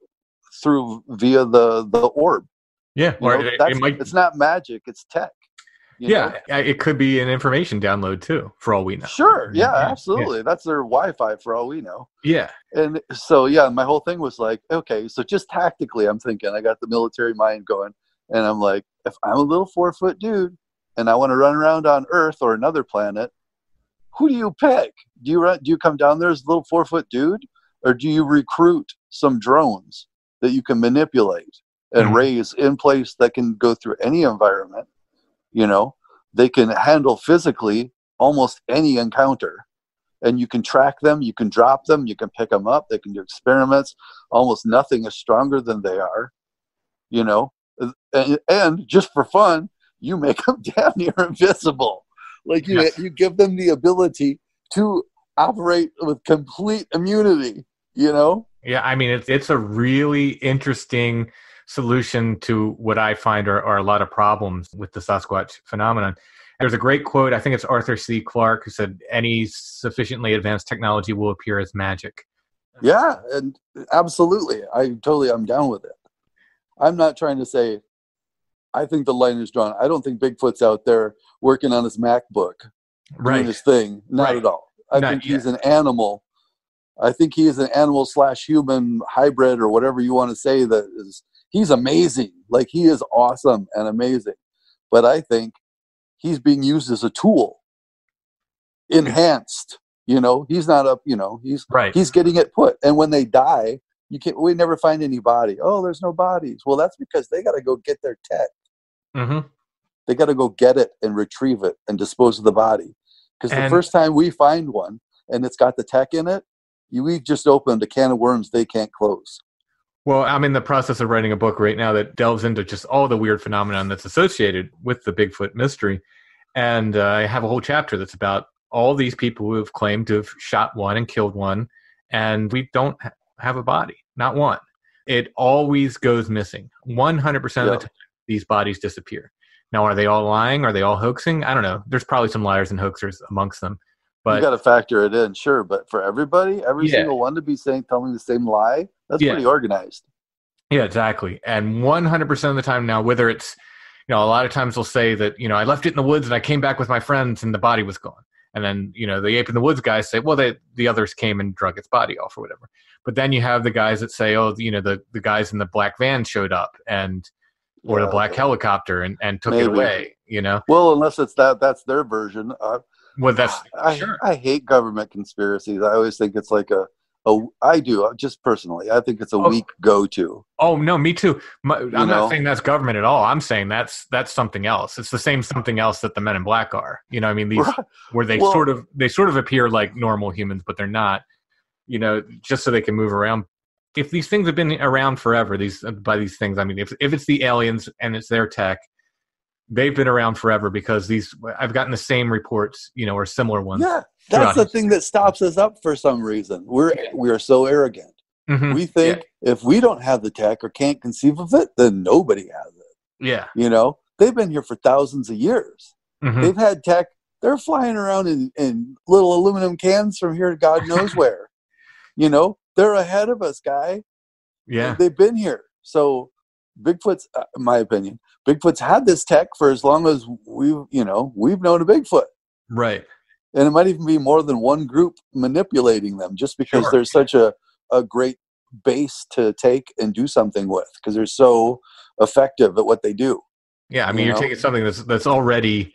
via the orb. Yeah, it's not magic, it's tech. It could be an information download too, for all we know. Sure, absolutely. Yeah. That's their Wi-Fi for all we know. Yeah. And so, my whole thing was like, okay, so just tactically, I'm thinking, I got the military mind going, and I'm like, if I'm a little 4-foot dude and I want to run around on Earth or another planet, who do you pick? Do you come down there as a little 4-foot dude, or do you recruit some drones that you can manipulate and raise in place that can go through any environment? They can handle physically almost any encounter, and you can track them, you can drop them, you can pick them up, they can do experiments. Almost nothing is stronger than they are, and just for fun, you make them damn near invisible. Like you give them the ability to operate with complete immunity, Yeah, I mean, it's a really interesting solution to what I find are a lot of problems with the Sasquatch phenomenon. There's a great quote, I think it's Arthur C. Clarke, who said, any sufficiently advanced technology will appear as magic. Yeah, and absolutely. I'm down with it. I'm not trying to say, I think the line is drawn. I don't think Bigfoot's out there working on his MacBook, doing his thing. Not at all. I think he's an animal. I think he is an animal/human hybrid, or whatever you want to say. He's amazing. Like, he is awesome and amazing. But I think he's being used as a tool. Enhanced. He's not up, he's getting it put. And when they die, we never find any body. Oh, there's no bodies. Well, that's because they got to go get their tech. Mm-hmm. They got to go get it and retrieve it and dispose of the body. Because the first time we find one and it's got the tech in it, we've just opened a can of worms they can't close. Well, I'm in the process of writing a book right now that delves into just all the weird phenomenon that's associated with the Bigfoot mystery. And I have a whole chapter that's about all these people who have claimed to have shot one and killed one, and we don't have a body, not one. It always goes missing. 100% of the time, these bodies disappear. Now, are they all lying? Are they all hoaxing? I don't know. There's probably some liars and hoaxers amongst them. But you got to factor it in, sure. But for everybody, every single one to be telling the same lie, that's pretty organized. Yeah, exactly. And 100% of the time now, whether it's, a lot of times they'll say that, I left it in the woods and I came back with my friends and the body was gone. And then, the ape in the woods guys say, well, the others came and drug its body off or whatever. But then you have the guys that say, oh, the guys in the black van showed up or the black helicopter and took it away, Well, unless it's that's their version. Well, that's I hate government conspiracies. I always think it's like I do, just personally. I think it's a weak go-to. Oh no, me too. I'm not saying that's government at all. I'm saying that's something else. It's the same something else that the Men in Black are. You know, I mean, these where they sort of appear like normal humans, but they're not. You know, just so they can move around. If these things have been around forever, by these things, I mean, if it's the aliens and it's their tech, they've been around forever because I've gotten the same reports, you know, or similar ones. Yeah, that's the thing that stops us up for some reason. We are so arrogant. Mm-hmm. We think if we don't have the tech or can't conceive of it, then nobody has it. Yeah. You know, they've been here for thousands of years. Mm-hmm. They've had tech. They're flying around in little aluminum cans from here to God knows where. You know, they're ahead of us, guy. Yeah. They've been here. So Bigfoot's, in my opinion, Bigfoot's had this tech for as long as we've known a Bigfoot. Right. And it might even be more than one group manipulating them just because there's such a great base to take and do something with because they're so effective at what they do. Yeah. I mean, you're taking something that's already,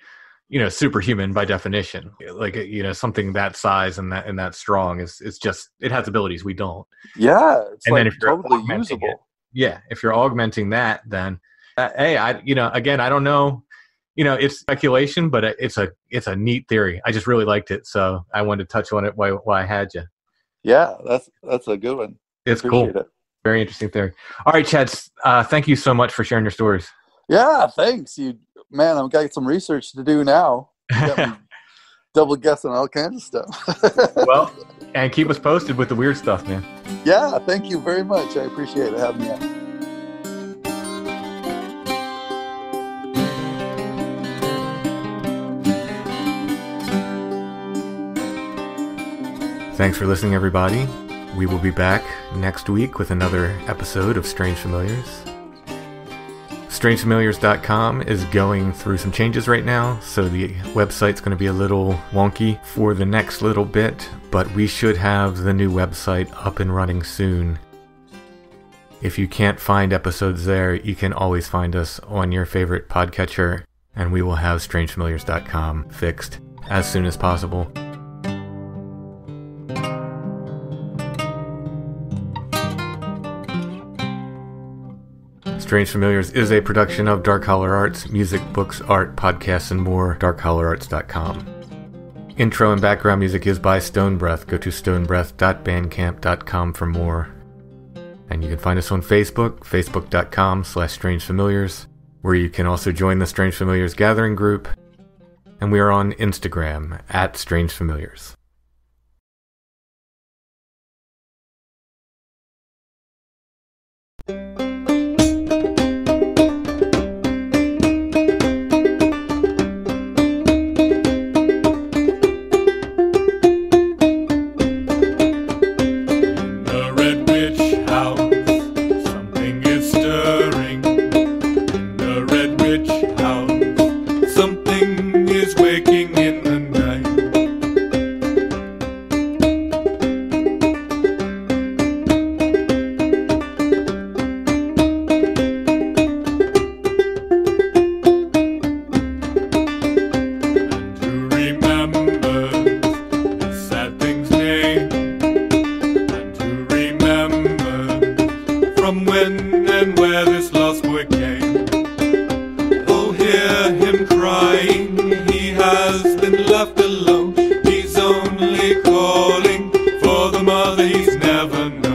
you know, superhuman by definition. Like, you know, something that size and that strong is just, it has abilities we don't. Yeah. It's and like then if you're totally usable. If you're augmenting that, then hey, again, I don't know, you know, it's speculation, but it's a neat theory. I just really liked it, so I wanted to touch on it while I had you. Yeah, that's a good one. It's cool. Very interesting theory. All right, Chad, thank you so much for sharing your stories. Yeah, thanks. I've got some research to do now. You got me double guessing all kinds of stuff. Well, and keep us posted with the weird stuff, man. Yeah, thank you very much. I appreciate it having me on. Thanks for listening, everybody. We will be back next week with another episode of Strange Familiars. StrangeFamiliars.com is going through some changes right now, so the website's going to be a little wonky for the next little bit, but we should have the new website up and running soon. If you can't find episodes there, you can always find us on your favorite podcatcher, and we will have StrangeFamiliars.com fixed as soon as possible. Strange Familiars is a production of Dark Holler Arts, music, books, art, podcasts, and more, darkhollerarts.com. Intro and background music is by Stone Breath. Go to stonebreath.bandcamp.com for more. And you can find us on Facebook, facebook.com/strangefamiliars, where you can also join the Strange Familiars gathering group. And we are on Instagram @strangefamiliars. Left alone, he's only calling for the mother he's never known.